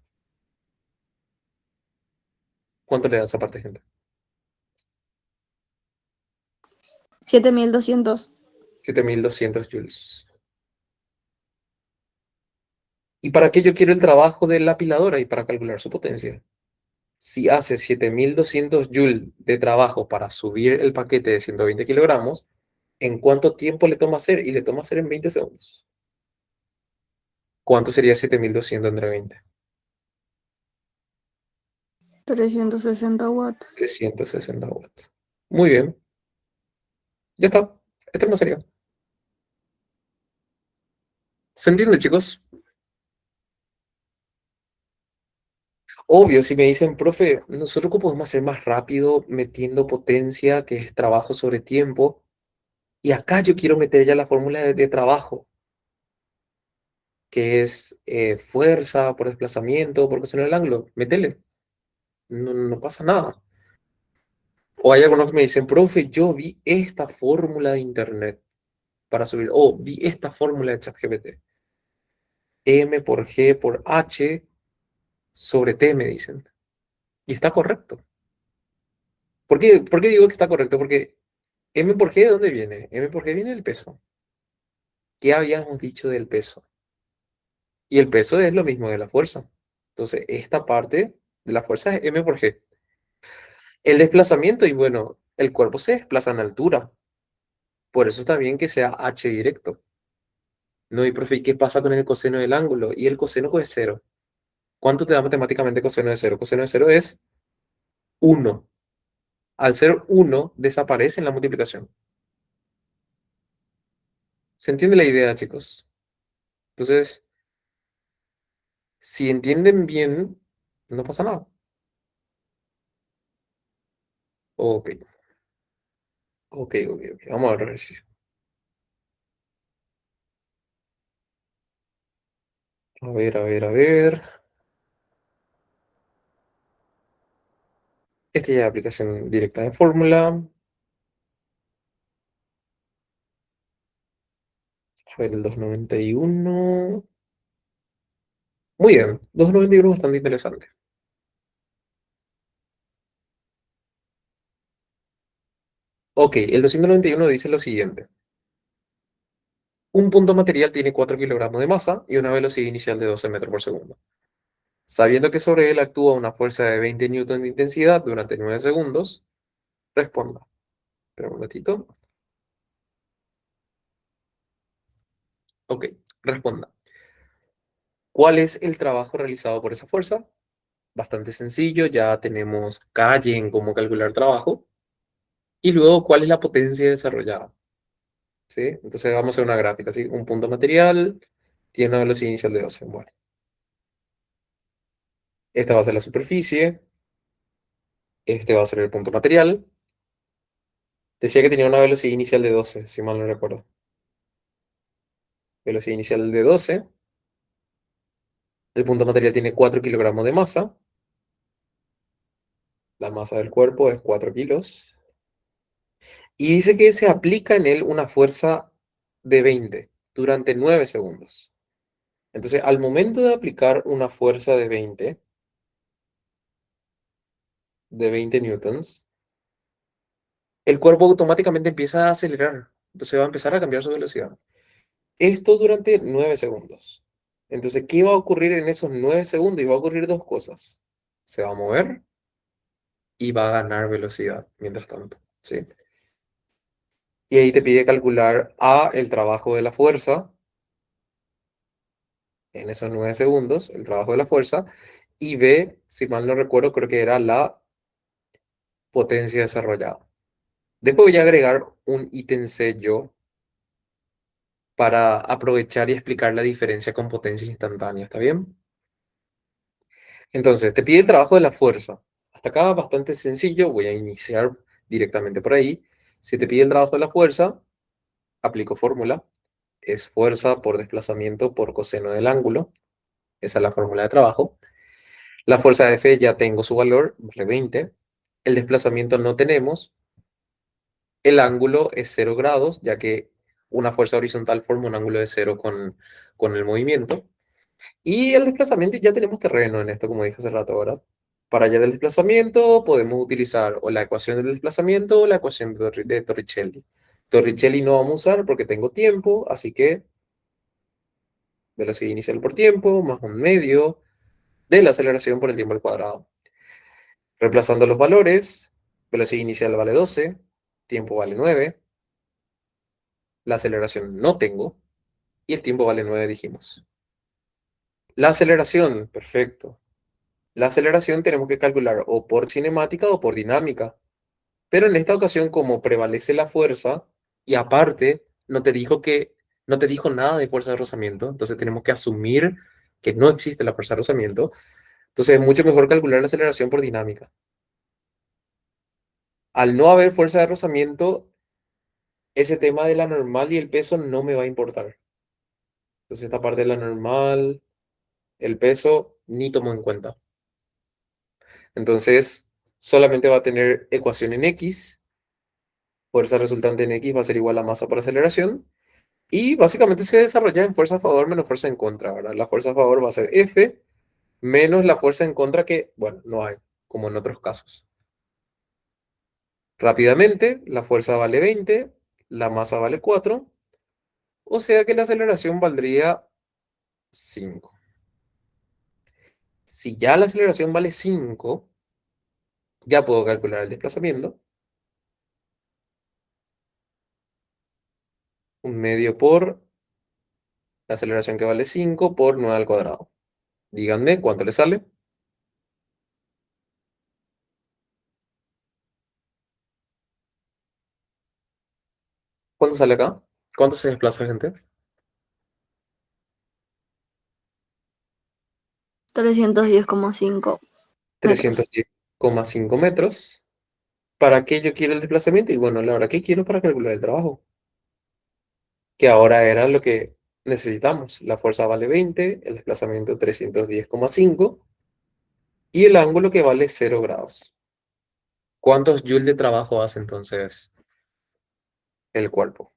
¿Cuánto le da esa parte, gente? 7200. 7200 joules. ¿Y para qué yo quiero el trabajo de la apiladora y para calcular su potencia? Si hace 7200 joules de trabajo para subir el paquete de 120 kilogramos, ¿en cuánto tiempo le toma hacer? Y le toma hacer en 20 segundos. ¿Cuánto sería 7200 entre 20? 360 watts. 360 watts. Muy bien, ya está. Esto no sería. ¿Se entiende, chicos? Obvio, si me dicen, profe, nosotros cómo podemos hacer más rápido metiendo potencia, que es trabajo sobre tiempo, y acá yo quiero meter ya la fórmula de trabajo, que es fuerza por desplazamiento, por coseno del ángulo. Métele, no pasa nada. O hay algunos que me dicen, profe, yo vi esta fórmula de internet para subir, o vi esta fórmula de ChatGPT. M por G por H sobre T, me dicen. Y está correcto. ¿Por qué digo que está correcto? Porque M por G, ¿de dónde viene? M por G viene del peso. ¿Qué habíamos dicho del peso? Y el peso es lo mismo de la fuerza. Entonces, esta parte de la fuerza es M por G. El desplazamiento, y bueno, el cuerpo se desplaza en altura. Por eso está bien que sea H directo. No, y profe, ¿y qué pasa con el coseno del ángulo? Y el coseno es cero. ¿Cuánto te da matemáticamente coseno de cero? Coseno de cero es 1. Al ser 1, desaparece en la multiplicación. ¿Se entiende la idea, chicos? Entonces, si entienden bien, no pasa nada. Ok, ok. Vamos a ver el ejercicio. A ver. Esta ya es aplicación directa de fórmula. A ver, el 291. Muy bien, 291 es bastante interesante. Ok, el 291 dice lo siguiente. Un punto material tiene 4 kilogramos de masa y una velocidad inicial de 12 metros por segundo. Sabiendo que sobre él actúa una fuerza de 20 newton de intensidad durante 9 segundos, responda. Espera un momentito. Ok, responda. ¿Cuál es el trabajo realizado por esa fuerza? Bastante sencillo, ya tenemos calle en cómo calcular trabajo. Y luego, ¿cuál es la potencia desarrollada? ¿Sí? Entonces vamos a hacer una gráfica, ¿sí? Un punto material tiene una velocidad inicial de 12. Bueno, Esta va a ser la superficie, este va a ser el punto material. Decía que tenía una velocidad inicial de 12, si mal no recuerdo. Velocidad inicial de 12. El punto material tiene 4 kilogramos de masa. La masa del cuerpo es 4 kilos. Y dice que se aplica en él una fuerza de 20 durante 9 segundos. Entonces, al momento de aplicar una fuerza de 20 newtons, el cuerpo automáticamente empieza a acelerar. Entonces va a empezar a cambiar su velocidad. Esto durante 9 segundos. Entonces, ¿qué va a ocurrir en esos 9 segundos? Y va a ocurrir dos cosas. Se va a mover y va a ganar velocidad mientras tanto. ¿Sí? Y ahí te pide calcular A, el trabajo de la fuerza, en esos 9 segundos, el trabajo de la fuerza, y B, si mal no recuerdo, creo que era la potencia desarrollada. Después voy a agregar un ítem C yo para aprovechar y explicar la diferencia con potencia instantánea, ¿está bien? Entonces, te pide el trabajo de la fuerza. Hasta acá bastante sencillo, voy a iniciar directamente por ahí. Si te pide el trabajo de la fuerza, aplico fórmula. Es fuerza por desplazamiento por coseno del ángulo. Esa es la fórmula de trabajo. La fuerza de F ya tengo su valor, vale 20. El desplazamiento no tenemos. El ángulo es 0 grados, ya que una fuerza horizontal forma un ángulo de 0 con el movimiento. Y el desplazamiento, ya tenemos terreno en esto, como dije hace rato, ¿verdad? Para hallar el desplazamiento podemos utilizar o la ecuación del desplazamiento o la ecuación de Torricelli. Torricelli no vamos a usar porque tengo tiempo, así que velocidad inicial por tiempo más un medio de la aceleración por el tiempo al cuadrado. Reemplazando los valores, velocidad inicial vale 12, tiempo vale 9, la aceleración no tengo y el tiempo vale 9, dijimos. La aceleración, perfecto. La aceleración tenemos que calcular o por cinemática o por dinámica. Pero en esta ocasión, como prevalece la fuerza, y aparte no te dijo nada de fuerza de rozamiento, entonces tenemos que asumir que no existe la fuerza de rozamiento. Entonces es mucho mejor calcular la aceleración por dinámica. Al no haber fuerza de rozamiento, ese tema de la normal y el peso no me va a importar. Entonces esta parte de la normal, el peso, ni tomo en cuenta. Entonces solamente va a tener ecuación en X, fuerza resultante en X va a ser igual a masa por aceleración. Y básicamente se desarrolla en fuerza a favor menos fuerza en contra, ¿verdad? La fuerza a favor va a ser F menos la fuerza en contra que, bueno, no hay, como en otros casos. Rápidamente, la fuerza vale 20, la masa vale 4, o sea que la aceleración valdría 5. Si ya la aceleración vale 5, ya puedo calcular el desplazamiento. Un medio por la aceleración que vale 5 por 9 al cuadrado. Díganme cuánto le sale. ¿Cuánto sale acá? ¿Cuánto se desplaza, gente? 310,5 metros. 310,5 metros. ¿Para qué yo quiero el desplazamiento? Y bueno, la verdad que quiero para calcular el trabajo, que ahora era lo que necesitamos. La fuerza vale 20, el desplazamiento 310,5 y el ángulo que vale 0 grados. ¿Cuántos joules de trabajo hace entonces el cuerpo?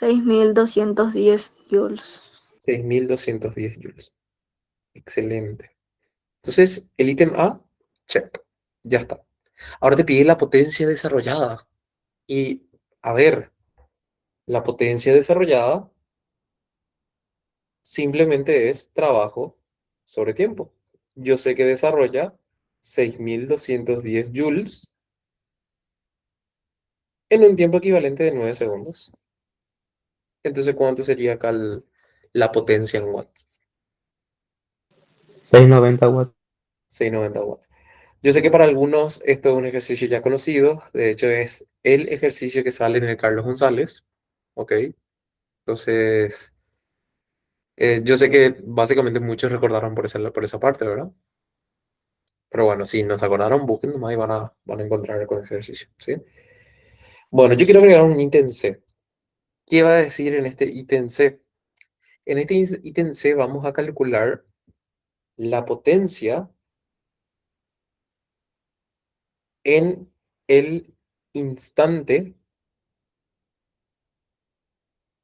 6.210 joules. 6.210 joules. Excelente. Entonces, el ítem A, check. Ya está. Ahora te pide la potencia desarrollada. Y, a ver, la potencia desarrollada simplemente es trabajo sobre tiempo. Yo sé que desarrolla 6.210 joules en un tiempo equivalente de 9 segundos. Entonces, ¿cuánto sería acá la potencia en watts? 690 watts. 690 watts. Yo sé que para algunos esto es un ejercicio ya conocido. De hecho, es el ejercicio que sale en el Carlos González. ¿Ok? Entonces, yo sé que básicamente muchos recordaron por esa parte, ¿verdad? Pero bueno, si nos acordaron, busquen nomás y van a encontrar con ese ejercicio, ¿sí? Bueno, yo quiero agregar un ítem C. ¿Qué va a decir en este ítem C? En este ítem C vamos a calcular la potencia en el instante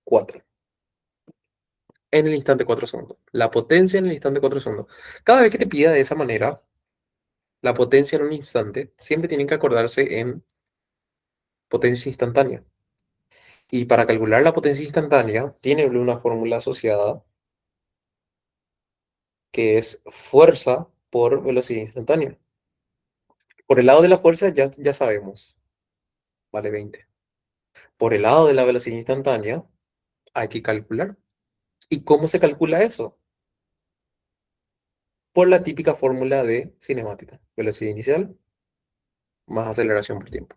4. En el instante 4 segundos. La potencia en el instante 4 segundos. Cada vez que te pida de esa manera, la potencia en un instante, siempre tienen que acordarse en potencia instantánea. Y para calcular la potencia instantánea, tiene una fórmula asociada que es fuerza por velocidad instantánea. Por el lado de la fuerza ya sabemos, vale 20. Por el lado de la velocidad instantánea, hay que calcular. ¿Y cómo se calcula eso? Por la típica fórmula de cinemática. Velocidad inicial más aceleración por tiempo.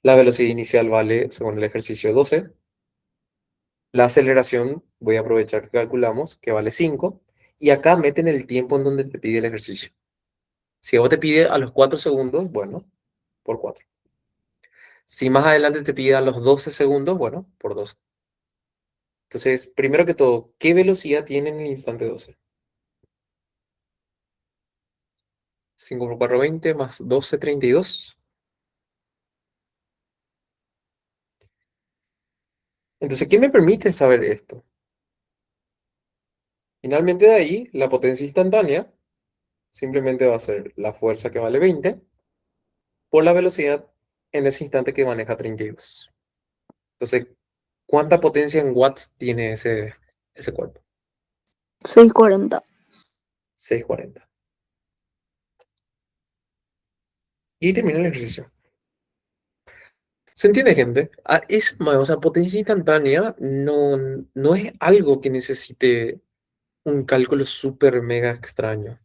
La velocidad inicial vale, según el ejercicio, 12. La aceleración, voy a aprovechar que calculamos, que vale 5. Y acá meten el tiempo en donde te pide el ejercicio. Si a vos te pide a los 4 segundos, bueno, por 4. Si más adelante te pide a los 12 segundos, bueno, por 12. Entonces, primero que todo, ¿qué velocidad tiene en el instante 12? 5 por 4, 20, más 12, 32. Entonces, ¿qué me permite saber esto? Finalmente de ahí, la potencia instantánea simplemente va a ser la fuerza que vale 20 por la velocidad en ese instante que maneja 32. Entonces, ¿cuánta potencia en watts tiene ese cuerpo? 640. 640. Y termina el ejercicio. ¿Se entiende, gente? Es más, o sea, potencia instantánea no es algo que necesite un cálculo súper mega extraño.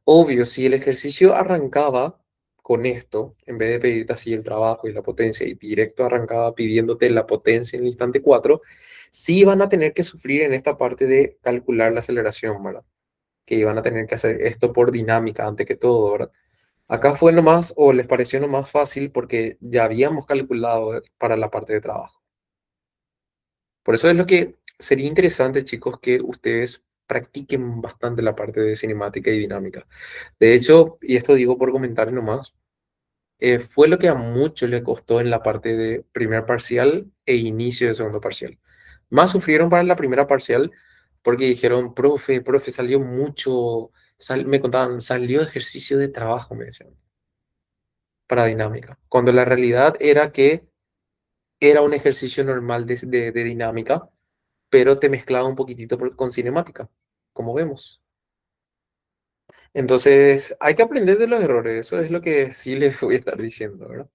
Obvio, si el ejercicio arrancaba con esto, en vez de pedirte así el trabajo y la potencia, y directo arrancaba pidiéndote la potencia en el instante 4, sí van a tener que sufrir en esta parte de calcular la aceleración, ¿verdad? Que iban a tener que hacer esto por dinámica, antes que todo, ¿verdad? Acá fue nomás, o les pareció nomás fácil porque ya habíamos calculado para la parte de trabajo. Por eso es lo que sería interesante, chicos, que ustedes practiquen bastante la parte de cinemática y dinámica. De hecho, y esto digo por comentario nomás, fue lo que a muchos les costó en la parte de primer parcial e inicio de segundo parcial. Más sufrieron para la primera parcial porque dijeron, profe, salió mucho, me contaban, salió ejercicio de trabajo, me decían, para dinámica. Cuando la realidad era que era un ejercicio normal de dinámica, pero te mezclaba un poquitito con cinemática, como vemos. Entonces, hay que aprender de los errores, eso es lo que sí les voy a estar diciendo, ¿verdad?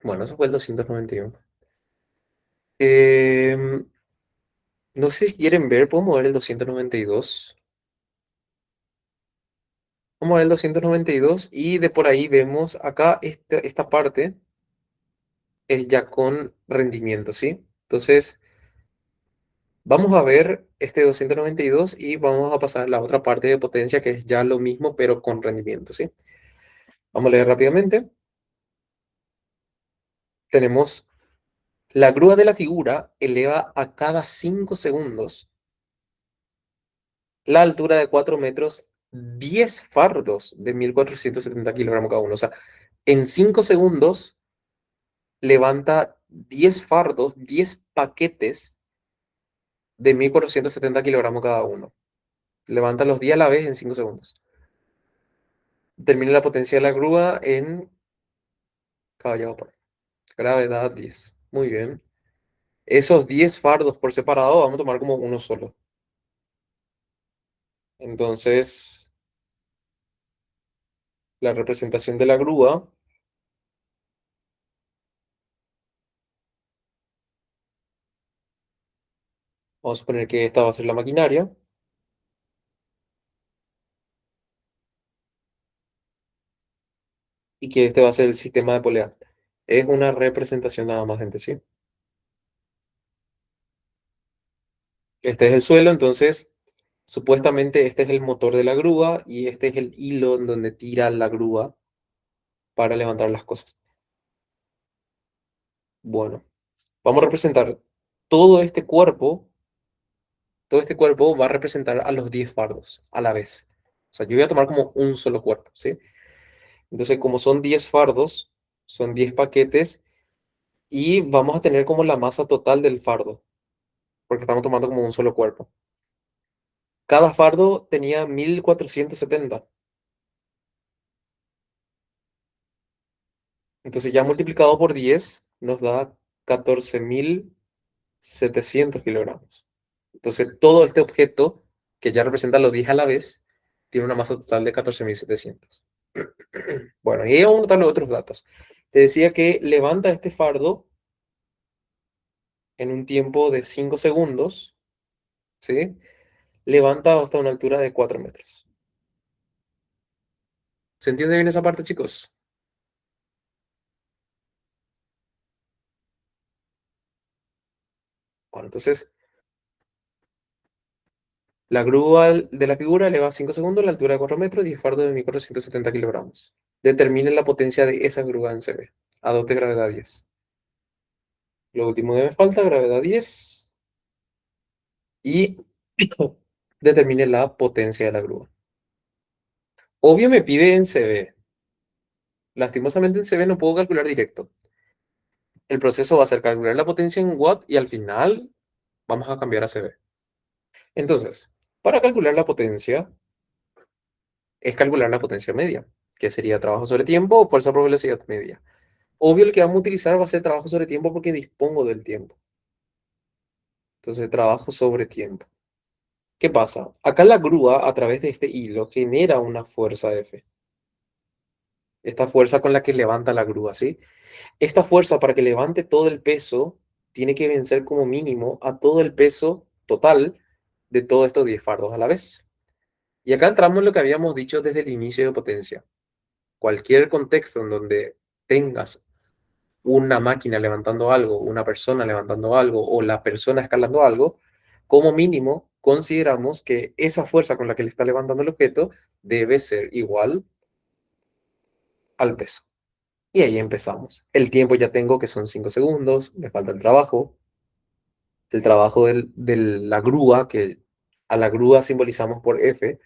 Bueno, eso fue el 291. Em, no sé si quieren ver, podemos ver el 292. Vamos a ver el 292 y de por ahí vemos acá esta parte es ya con rendimiento, ¿sí? Entonces, vamos a ver este 292 y vamos a pasar a la otra parte de potencia que es ya lo mismo pero con rendimiento, ¿sí? Vamos a leer rápidamente. Tenemos la grúa de la figura eleva a cada 5 segundos la altura de 4 metros 10 fardos de 1470 kilogramos cada uno. O sea, en 5 segundos levanta 10 fardos, 10 paquetes de 1470 kilogramos cada uno. Levanta los 10 a la vez en 5 segundos. Termina la potencia de la grúa en caballo por gravedad 10. Muy bien. Esos 10 fardos por separado vamos a tomar como uno solo. Entonces, la representación de la grúa, vamos a suponer que esta va a ser la maquinaria y que este va a ser el sistema de polea. Es una representación nada más, gente, ¿sí? Este es el suelo, entonces supuestamente este es el motor de la grúa y este es el hilo en donde tira la grúa para levantar las cosas. Bueno, vamos a representar todo este cuerpo, todo este cuerpo va a representar a los 10 fardos a la vez. O sea, yo voy a tomar como un solo cuerpo, ¿sí? Entonces, como son 10 fardos, son 10 paquetes y vamos a tener como la masa total del fardo, porque estamos tomando como un solo cuerpo. Cada fardo tenía 1470. Entonces, ya multiplicado por 10 nos da 14.700 kilogramos. Entonces, todo este objeto, que ya representa los 10 a la vez, tiene una masa total de 14.700. Bueno, y vamos a notar los otros datos. Te decía que levanta este fardo en un tiempo de 5 segundos, ¿sí? Levanta hasta una altura de 4 metros. ¿Se entiende bien esa parte, chicos? Bueno, entonces, la grúa de la figura eleva 5 segundos, la altura de 4 metros y el fardo de 1.470 kilogramos. Determine la potencia de esa grúa en CB. Adopte gravedad 10. Lo último que me falta, gravedad 10. Y determine la potencia de la grúa. Obvio me pide en CB. Lastimosamente en CB no puedo calcular directo. El proceso va a ser calcular la potencia en watt y al final vamos a cambiar a CB. Entonces, para calcular la potencia, es calcular la potencia media, que sería trabajo sobre tiempo o fuerza por velocidad media. Obvio el que vamos a utilizar va a ser trabajo sobre tiempo porque dispongo del tiempo. Entonces, trabajo sobre tiempo. ¿Qué pasa? Acá la grúa, a través de este hilo, genera una fuerza F. Esta fuerza con la que levanta la grúa, ¿sí? Esta fuerza para que levante todo el peso tiene que vencer como mínimo a todo el peso total de todos estos 10 fardos a la vez. Y acá entramos en lo que habíamos dicho desde el inicio de potencia. Cualquier contexto en donde tengas una máquina levantando algo, una persona levantando algo o la persona escalando algo, como mínimo consideramos que esa fuerza con la que le está levantando el objeto debe ser igual al peso. Y ahí empezamos. El tiempo ya tengo que son 5 segundos, me falta el trabajo de la grúa, que a la grúa simbolizamos por F,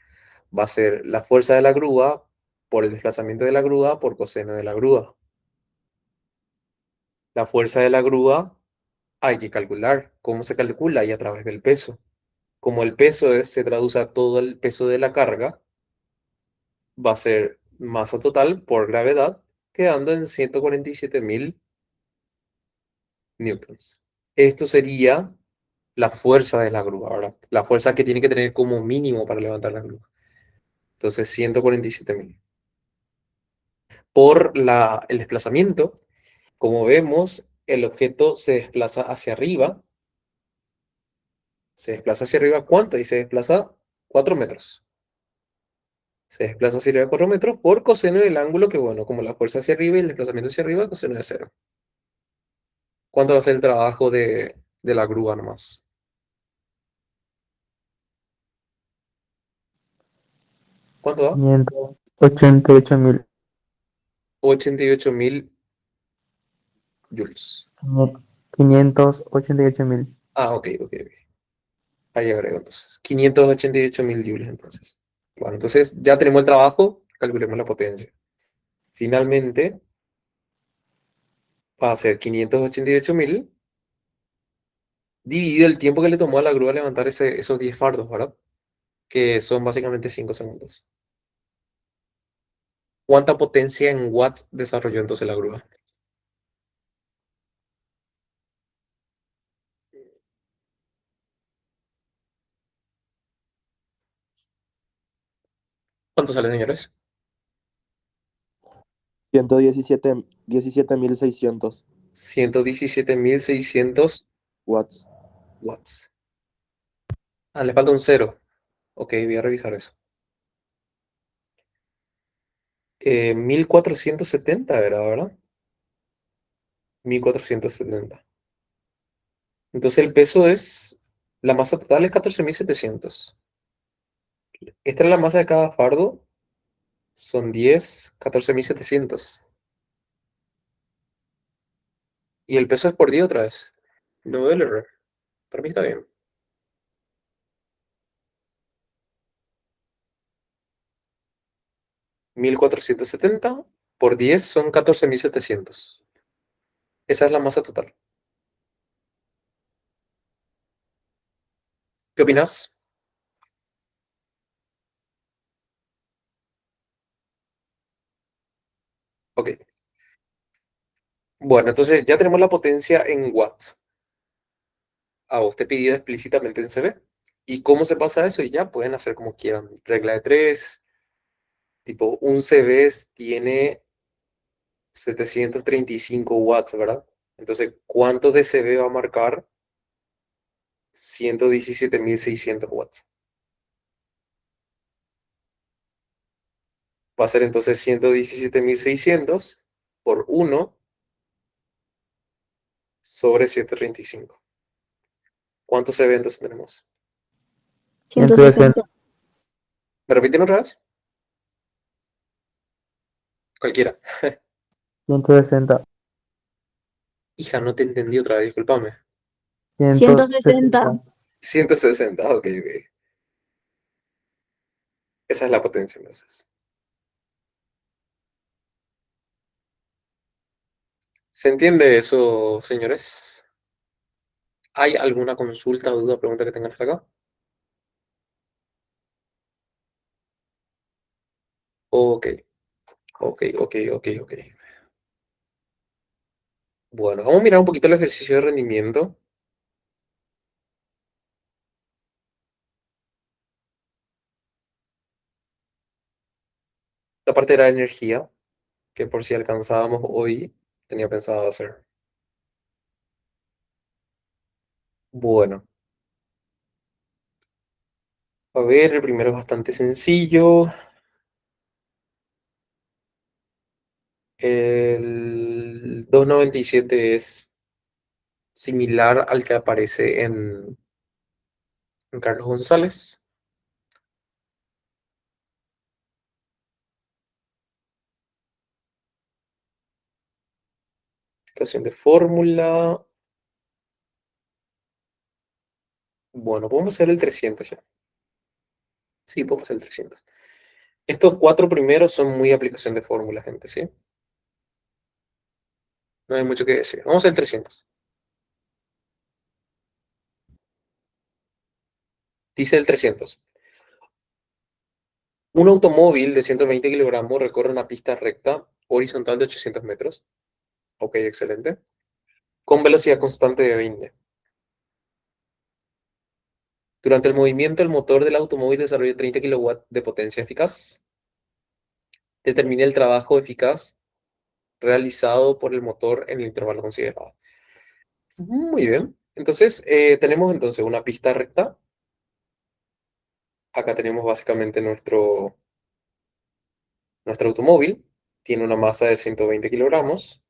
va a ser la fuerza de la grúa por el desplazamiento de la grúa por coseno de la grúa. La fuerza de la grúa hay que calcular. ¿Cómo se calcula? Y a través del peso. Como el peso se traduce a todo el peso de la carga, va a ser masa total por gravedad, quedando en 147.000 newtons. Esto sería la fuerza de la grúa, ¿verdad? La fuerza que tiene que tener como mínimo para levantar la grúa. Entonces, 147.000. Por el desplazamiento, como vemos, el objeto se desplaza hacia arriba. Se desplaza hacia arriba, ¿cuánto? Y se desplaza 4 metros. Se desplaza hacia arriba 4 metros por coseno del ángulo, que bueno, como la fuerza hacia arriba y el desplazamiento hacia arriba, coseno de cero. ¿Cuánto va a ser el trabajo de la grúa nomás? ¿Cuánto da? 588.000. 88.000 joules. 588.000. Ah, ok, ok, ok. Ahí agrego entonces. 588.000 joules entonces. Bueno, entonces ya tenemos el trabajo, calculemos la potencia. Finalmente va a ser 588.000 dividido el tiempo que le tomó a la grúa levantar esos 10 fardos, ¿verdad? Que son básicamente 5 segundos. ¿Cuánta potencia en watts desarrolló entonces la grúa? ¿Cuánto sale, señores? 117.600 117.600 watts. watts. Ah, le falta un cero. Ok, voy a revisar eso. 1470 era, ¿verdad? 1470. Entonces el peso es La masa total es 14.700. Esta es la masa de cada fardo. Son 10, 14.700. Y el peso es por día otra vez. No veo el error. Para mí está bien. 1470 por 10 son 14.700. Esa es la masa total. ¿Qué opinas? Ok. Bueno, entonces ya tenemos la potencia en watts. A vos te pedido explícitamente en CB. ¿Y cómo se pasa eso? Y ya pueden hacer como quieran. Regla de 3. Tipo, un CB tiene 735 watts, ¿verdad? Entonces, ¿cuánto de CB va a marcar 117.600 watts? Va a ser entonces 117.600 por 1 sobre 735. ¿Cuántos CB entonces tenemos? 160. 160. ¿Me repiten otra vez? Cualquiera. 160. Hija, no te entendí otra vez, discúlpame. 160. 160. 160, ok, ok. Esa es la potencia entonces. ¿Se entiende eso, señores? ¿Hay alguna consulta, duda, pregunta que tengan hasta acá? Ok, ok. Bueno, vamos a mirar un poquito el ejercicio de rendimiento. La parte de la energía, que por si alcanzábamos hoy, tenía pensado hacer. Bueno, a ver, el primero es bastante sencillo. El 297 es similar al que aparece en Carlos González. Explicación de fórmula. Bueno, podemos hacer el 300 ya. Sí, podemos hacer el 300. Estos cuatro primeros son muy aplicación de fórmula, gente, ¿sí? No hay mucho que decir. Vamos al 300. Dice el 300. Un automóvil de 120 kilogramos recorre una pista recta horizontal de 800 metros. Ok, excelente. Con velocidad constante de 20. Durante el movimiento, el motor del automóvil desarrolla 30 kilowatts de potencia eficaz. Determine el trabajo eficaz realizado por el motor en el intervalo considerado. Muy bien. Entonces, tenemos entonces una pista recta. Acá tenemos básicamente nuestro automóvil. Tiene una masa de 120 kilogramos.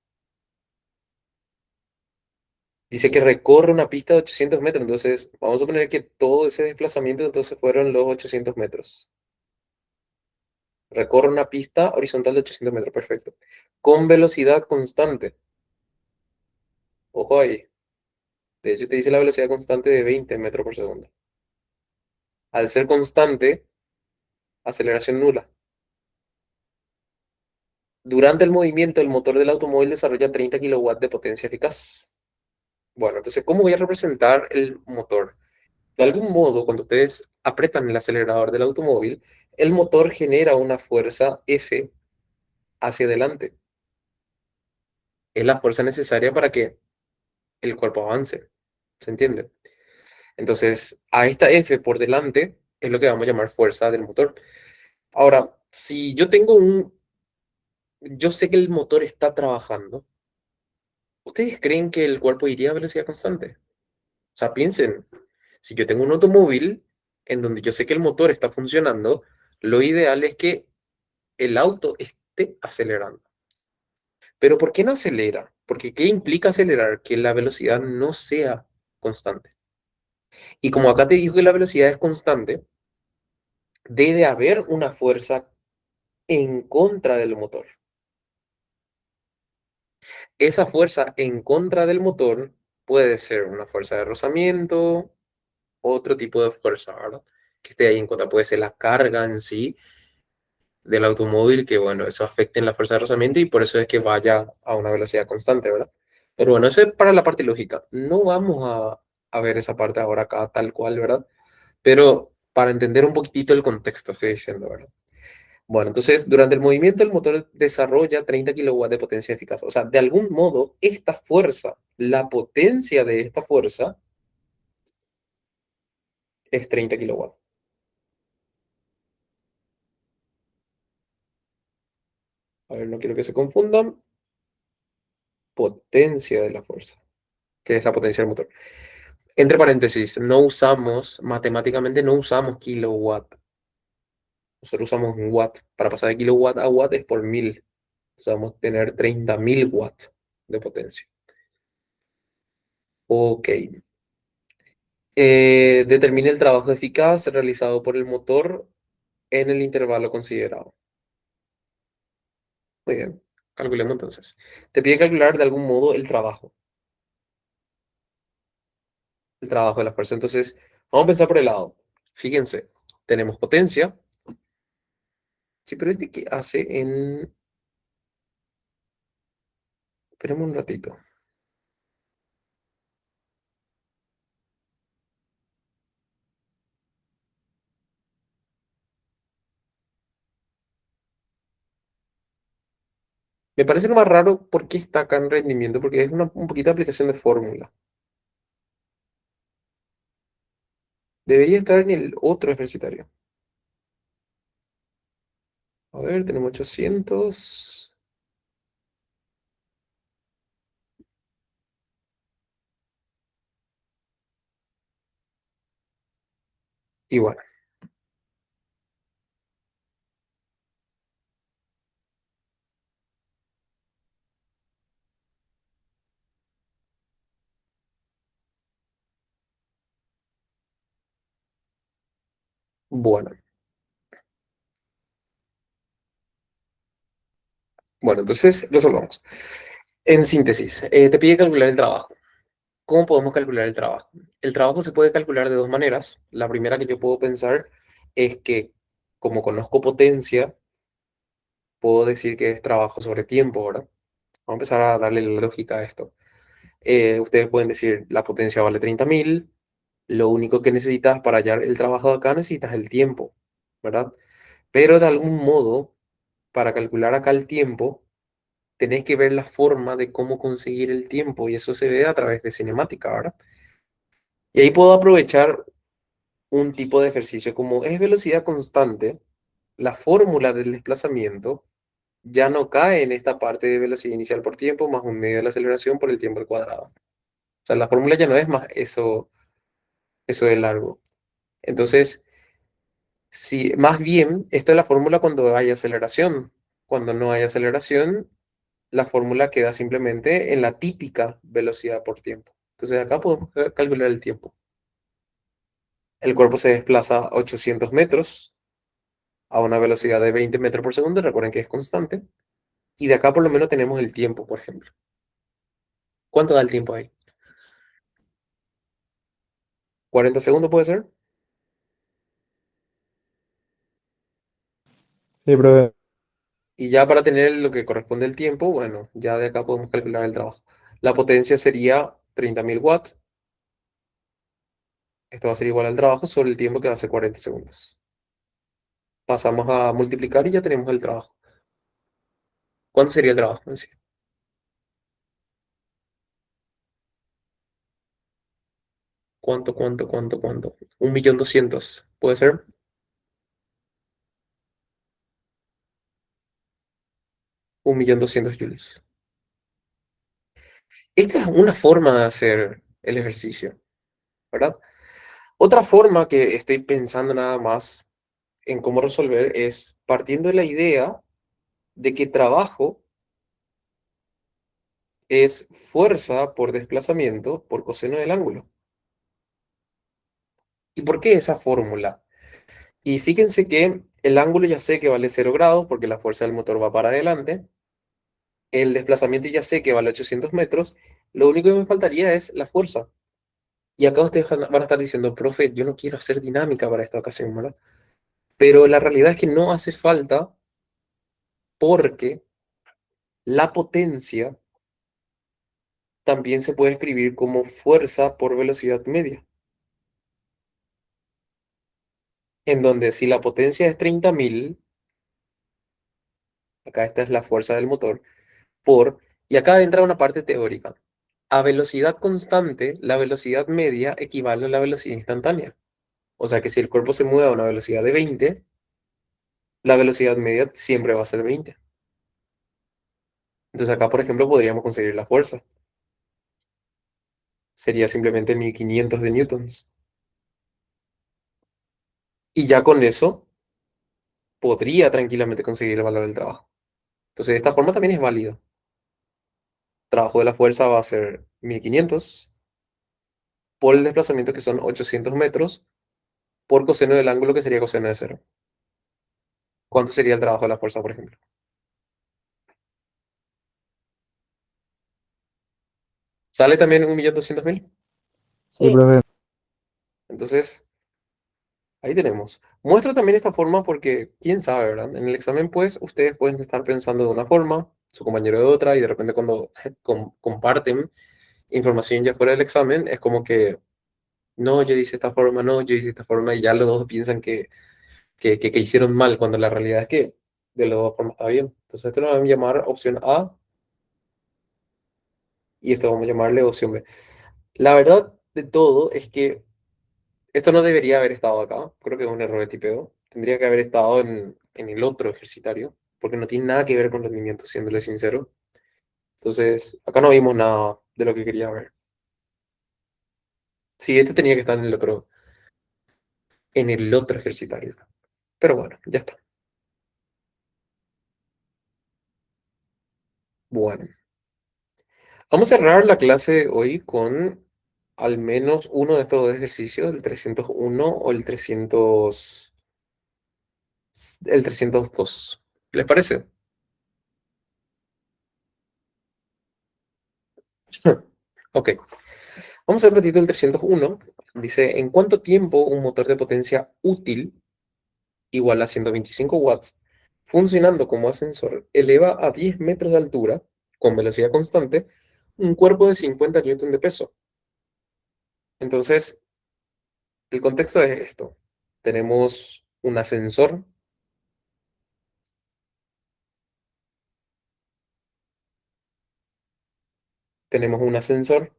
Dice que recorre una pista de 800 metros. Entonces, vamos a suponer que todo ese desplazamiento entonces fueron los 800 metros. Recorre una pista horizontal de 800 metros. Perfecto. Con velocidad constante. Ojo ahí. De hecho, te dice la velocidad constante de 20 metros por segundo. Al ser constante, aceleración nula. Durante el movimiento, el motor del automóvil desarrolla 30 kilowatts de potencia eficaz. Bueno, entonces, ¿cómo voy a representar el motor? De algún modo, cuando ustedes apretan el acelerador del automóvil, el motor genera una fuerza F hacia adelante. Es la fuerza necesaria para que el cuerpo avance. ¿Se entiende? Entonces, a esta F por delante es lo que vamos a llamar fuerza del motor. Ahora, si yo tengo yo sé que el motor está trabajando, ¿ustedes creen que el cuerpo iría a velocidad constante? O sea, piensen, si yo tengo un automóvil en donde yo sé que el motor está funcionando, lo ideal es que el auto esté acelerando. Pero ¿por qué no acelera? Porque ¿qué implica acelerar? Que la velocidad no sea constante. Y como acá te dijo que la velocidad es constante, debe haber una fuerza en contra del motor. Esa fuerza en contra del motor puede ser una fuerza de rozamiento, otro tipo de fuerza, ¿verdad? Que esté ahí en contra. Puede ser la carga en sí del automóvil, que bueno, eso afecte en la fuerza de rozamiento y por eso es que vaya a una velocidad constante, ¿verdad? Pero bueno, eso es para la parte lógica. No vamos a ver esa parte ahora acá tal cual, ¿verdad? Pero para entender un poquitito el contexto, estoy diciendo, ¿verdad? Bueno, entonces, durante el movimiento, el motor desarrolla 30 kilowatts de potencia eficaz. O sea, de algún modo, esta fuerza, la potencia de esta fuerza es 30 kilowatts. A ver, no quiero que se confundan. Potencia de la fuerza, que es la potencia del motor. Entre paréntesis, no usamos, matemáticamente no usamos kilowatt. Nosotros usamos un watt. Para pasar de kilowatt a watt es por 1000. O sea, vamos a tener 30.000 watts de potencia. Ok. Determine el trabajo eficaz realizado por el motor en el intervalo considerado. Muy bien, calculemos entonces. Te pide calcular de algún modo el trabajo de la fuerza. Entonces, vamos a pensar por el lado. Fíjense, tenemos potencia. Sí, pero este que hace en... Esperemos un ratito. Me parece lo más raro por qué está acá en rendimiento, porque es un poquito de aplicación de fórmula. Debería estar en el otro ejercitario. A ver, tenemos 800. Y bueno, bueno. Bueno, entonces resolvamos. En síntesis, te pide calcular el trabajo. ¿Cómo podemos calcular el trabajo? El trabajo se puede calcular de dos maneras. La primera que yo puedo pensar es que, como conozco potencia, puedo decir que es trabajo sobre tiempo, ¿verdad? Vamos a empezar a darle la lógica a esto. Ustedes pueden decir, la potencia vale 30.000, lo único que necesitas para hallar el trabajo de acá necesitas el tiempo, ¿verdad? Pero de algún modo, para calcular acá el tiempo, tenés que ver la forma de cómo conseguir el tiempo y eso se ve a través de cinemática, ¿verdad? Y ahí puedo aprovechar un tipo de ejercicio como es velocidad constante, la fórmula del desplazamiento ya no cae en esta parte de velocidad inicial por tiempo más un medio de la aceleración por el tiempo al cuadrado. O sea, la fórmula ya no es más eso de largo. Entonces, si más bien, esto es la fórmula cuando hay aceleración. Cuando no hay aceleración, la fórmula queda simplemente en la típica velocidad por tiempo. Entonces acá podemos calcular el tiempo. El cuerpo se desplaza 800 metros a una velocidad de 20 metros por segundo. Recuerden que es constante. Y de acá por lo menos tenemos el tiempo, por ejemplo. ¿Cuánto da el tiempo ahí? 40 segundos puede ser. Sí, profe. Y ya para tener lo que corresponde al tiempo, bueno, ya de acá podemos calcular el trabajo. La potencia sería 30.000 watts. Esto va a ser igual al trabajo sobre el tiempo que va a ser 40 segundos. Pasamos a multiplicar y ya tenemos el trabajo. ¿Cuánto sería el trabajo en sí? ¿Cuánto? 1.200.000. ¿Puede ser? 1.200.000 joules. Esta es una forma de hacer el ejercicio, ¿verdad? Otra forma que estoy pensando nada más en cómo resolver es partiendo de la idea de que trabajo es fuerza por desplazamiento por coseno del ángulo. ¿Y por qué esa fórmula? Y fíjense que el ángulo ya sé que vale 0 grados porque la fuerza del motor va para adelante. El desplazamiento ya sé que vale 800 metros. Lo único que me faltaría es la fuerza. Y acá ustedes van a estar diciendo, profe, yo no quiero hacer dinámica para esta ocasión, ¿verdad? Pero la realidad es que no hace falta porque la potencia también se puede escribir como fuerza por velocidad media. En donde si la potencia es 30.000, acá esta es la fuerza del motor, y acá entra una parte teórica. A velocidad constante, la velocidad media equivale a la velocidad instantánea. O sea que si el cuerpo se mueve a una velocidad de 20, la velocidad media siempre va a ser 20. Entonces acá, por ejemplo, podríamos conseguir la fuerza. Sería simplemente 1500 de newtons. Y ya con eso podría tranquilamente conseguir el valor del trabajo. Entonces de esta forma también es válido. Trabajo de la fuerza va a ser 1500 por el desplazamiento que son 800 metros por coseno del ángulo que sería coseno de cero. ¿Cuánto sería el trabajo de la fuerza, por ejemplo? ¿Sale también 1.200.000? Sí, profe. Entonces, ahí tenemos. Muestro también esta forma porque, quién sabe, ¿verdad? En el examen, pues, ustedes pueden estar pensando de una forma, su compañero de otra, y de repente cuando comparten información ya fuera del examen, es como que, no, yo hice esta forma, no, yo hice esta forma, y ya los dos piensan que hicieron mal, cuando la realidad es que de las dos formas está bien. Entonces, esto lo vamos a llamar opción A, y esto vamos a llamarle opción B. La verdad de todo es que esto no debería haber estado acá. Creo que es un error de tipeo. Tendría que haber estado en el otro ejercitario, porque no tiene nada que ver con rendimiento, siéndole sincero. Entonces, acá no vimos nada de lo que quería ver. Sí, este tenía que estar en el otro ejercitario. Pero bueno, ya está. Bueno, vamos a cerrar la clase hoy con al menos uno de estos dos ejercicios, el 301 o el 302. ¿Les parece? Ok. Vamos a repetir el 301. Dice, ¿en cuánto tiempo un motor de potencia útil igual a 125 watts, funcionando como ascensor, eleva a 10 metros de altura, con velocidad constante, un cuerpo de 50 newton de peso? Entonces, el contexto es esto. Tenemos un ascensor, tenemos un ascensor.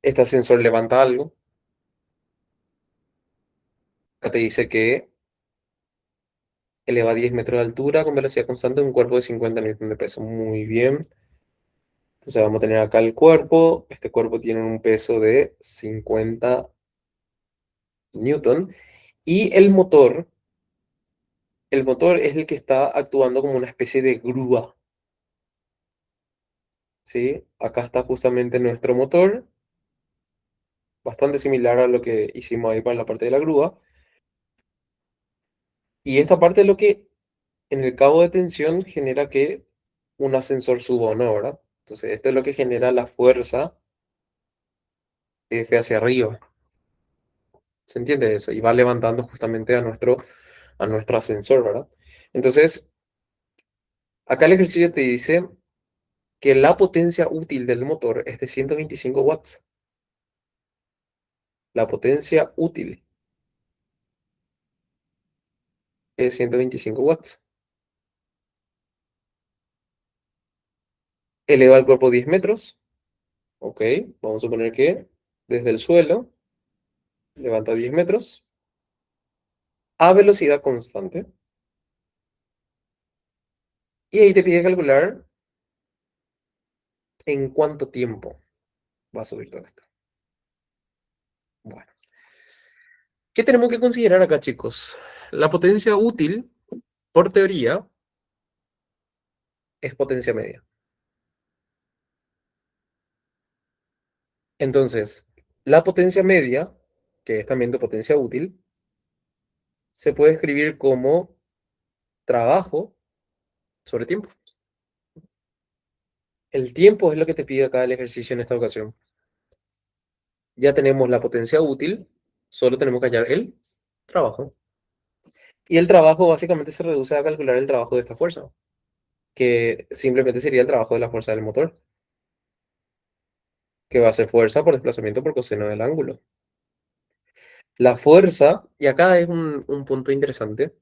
Este ascensor levanta algo. Acá te dice que eleva a 10 metros de altura con velocidad constante, un cuerpo de 50 newton de peso. Muy bien. Entonces vamos a tener acá el cuerpo. Este cuerpo tiene un peso de 50 newton. Y el motor es el que está actuando como una especie de grúa. ¿Sí? Acá está justamente nuestro motor, bastante similar a lo que hicimos ahí para la parte de la grúa. Y esta parte es lo que en el cabo de tensión genera que un ascensor suba o no, ¿verdad? Entonces esto es lo que genera la fuerza F hacia arriba. ¿Se entiende eso? Y va levantando justamente a nuestro ascensor, ¿verdad? Entonces, acá el ejercicio te dice que la potencia útil del motor es de 125 watts. La potencia útil es 125 watts. Eleva el cuerpo 10 metros. Ok, vamos a suponer que desde el suelo levanta 10 metros a velocidad constante. Y ahí te pide calcular en cuánto tiempo va a subir todo esto. Bueno, ¿qué tenemos que considerar acá, chicos? La potencia útil, por teoría, es potencia media. Entonces, la potencia media, que es también tu potencia útil, se puede escribir como trabajo sobre tiempo. El tiempo es lo que te pide acá el ejercicio en esta ocasión. Ya tenemos la potencia útil, solo tenemos que hallar el trabajo. Y el trabajo básicamente se reduce a calcular el trabajo de esta fuerza, que simplemente sería el trabajo de la fuerza del motor, que va a ser fuerza por desplazamiento por coseno del ángulo. La fuerza, y acá es un punto interesante,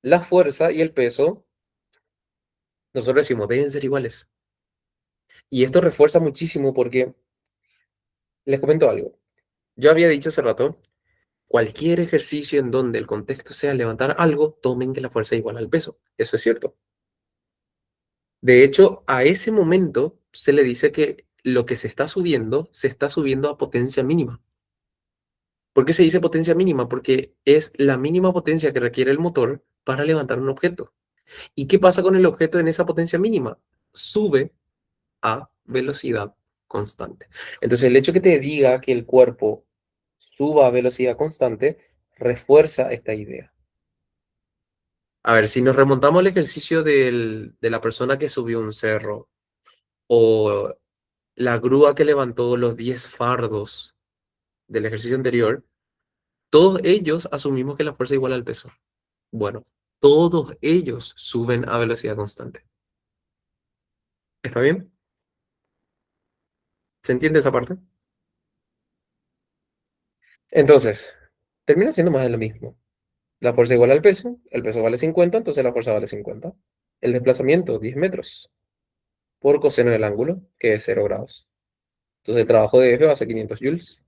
la fuerza y el peso, nosotros decimos, deben ser iguales. Y esto refuerza muchísimo porque, les comento algo, yo había dicho hace rato, cualquier ejercicio en donde el contexto sea levantar algo, tomen que la fuerza es igual al peso. Eso es cierto. De hecho, a ese momento se le dice que lo que se está subiendo a potencia mínima. ¿Por qué se dice potencia mínima? Porque es la mínima potencia que requiere el motor para levantar un objeto. ¿Y qué pasa con el objeto en esa potencia mínima? Sube a velocidad constante. Entonces, el hecho que te diga que el cuerpo suba a velocidad constante refuerza esta idea. A ver, si nos remontamos al ejercicio de la persona que subió un cerro o la grúa que levantó los 10 fardos del ejercicio anterior, todos ellos asumimos que la fuerza es igual al peso. Bueno, todos ellos suben a velocidad constante. ¿Está bien? ¿Se entiende esa parte? Entonces, termina siendo más de lo mismo. La fuerza igual al peso, el peso vale 50, entonces la fuerza vale 50. El desplazamiento, 10 metros, por coseno del ángulo, que es 0 grados. Entonces el trabajo de F va a ser 500 joules.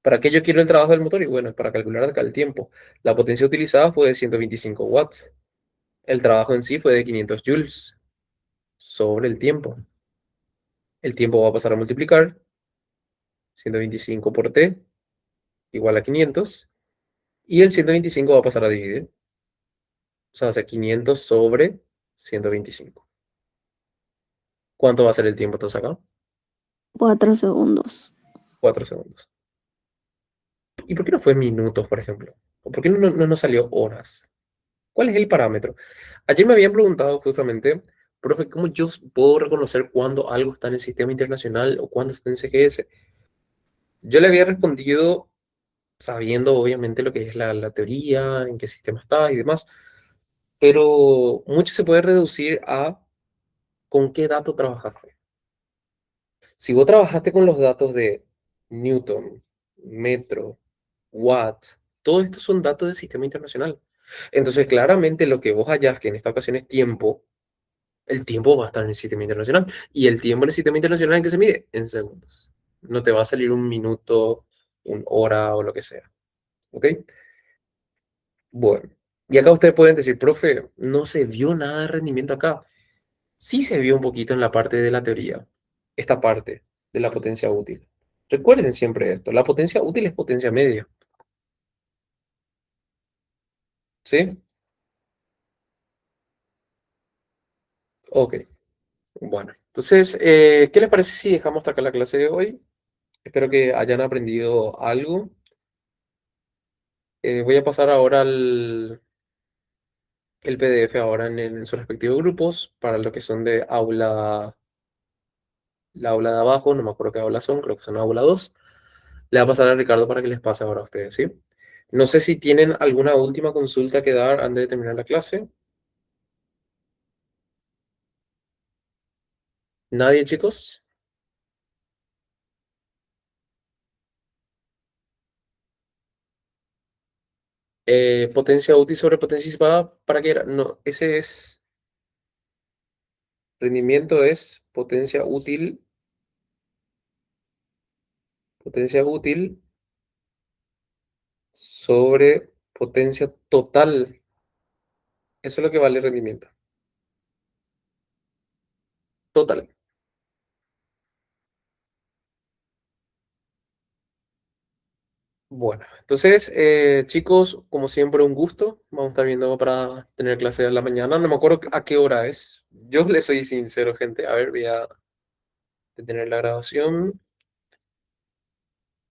¿Para qué yo quiero el trabajo del motor? Y bueno, es para calcular acá el tiempo. La potencia utilizada fue de 125 watts. El trabajo en sí fue de 500 joules sobre el tiempo. El tiempo va a pasar a multiplicar. 125 por T igual a 500. Y el 125 va a pasar a dividir. O sea, va a ser 500 sobre 125. ¿Cuánto va a ser el tiempo entonces acá? 4 segundos. 4 segundos. ¿Y por qué no fue minutos, por ejemplo? ¿O por qué no nos salió horas? ¿Cuál es el parámetro? Ayer me habían preguntado justamente, profe, ¿cómo yo puedo reconocer cuándo algo está en el sistema internacional o cuándo está en CGS? Yo le había respondido sabiendo obviamente lo que es la teoría, en qué sistema está y demás, pero mucho se puede reducir a con qué dato trabajaste. Si vos trabajaste con los datos de Newton, metro, watt, todos estos son datos del sistema internacional. Entonces, claramente lo que vos hallás, que en esta ocasión es tiempo, el tiempo va a estar en el sistema internacional. Y el tiempo en el sistema internacional, ¿en qué se mide? En segundos. No te va a salir un minuto, una hora o lo que sea. ¿Ok? Bueno. Y acá ustedes pueden decir, profe, no se vio nada de rendimiento acá. Sí se vio un poquito en la parte de la teoría. Esta parte de la potencia útil. Recuerden siempre esto. La potencia útil es potencia media. ¿Sí? Ok. Bueno. Entonces, ¿qué les parece si dejamos hasta acá la clase de hoy? Espero que hayan aprendido algo. Voy a pasar ahora el PDF ahora en sus respectivos grupos para lo que son de aula, la aula de abajo, no me acuerdo qué aula son, creo que son aula 2. Le va a pasar a Ricardo para que les pase ahora a ustedes, ¿sí? No sé si tienen alguna última consulta que dar antes de terminar la clase. ¿Nadie, chicos? Potencia útil sobre potencia disipada, ¿para qué era? No, ese es, rendimiento es potencia útil sobre potencia total. Eso es lo que vale rendimiento. Total. Bueno, entonces, chicos, como siempre, un gusto. Vamos a estar viendo para tener clase a la mañana. No me acuerdo a qué hora es. Yo les soy sincero, gente. A ver, voy a detener la grabación.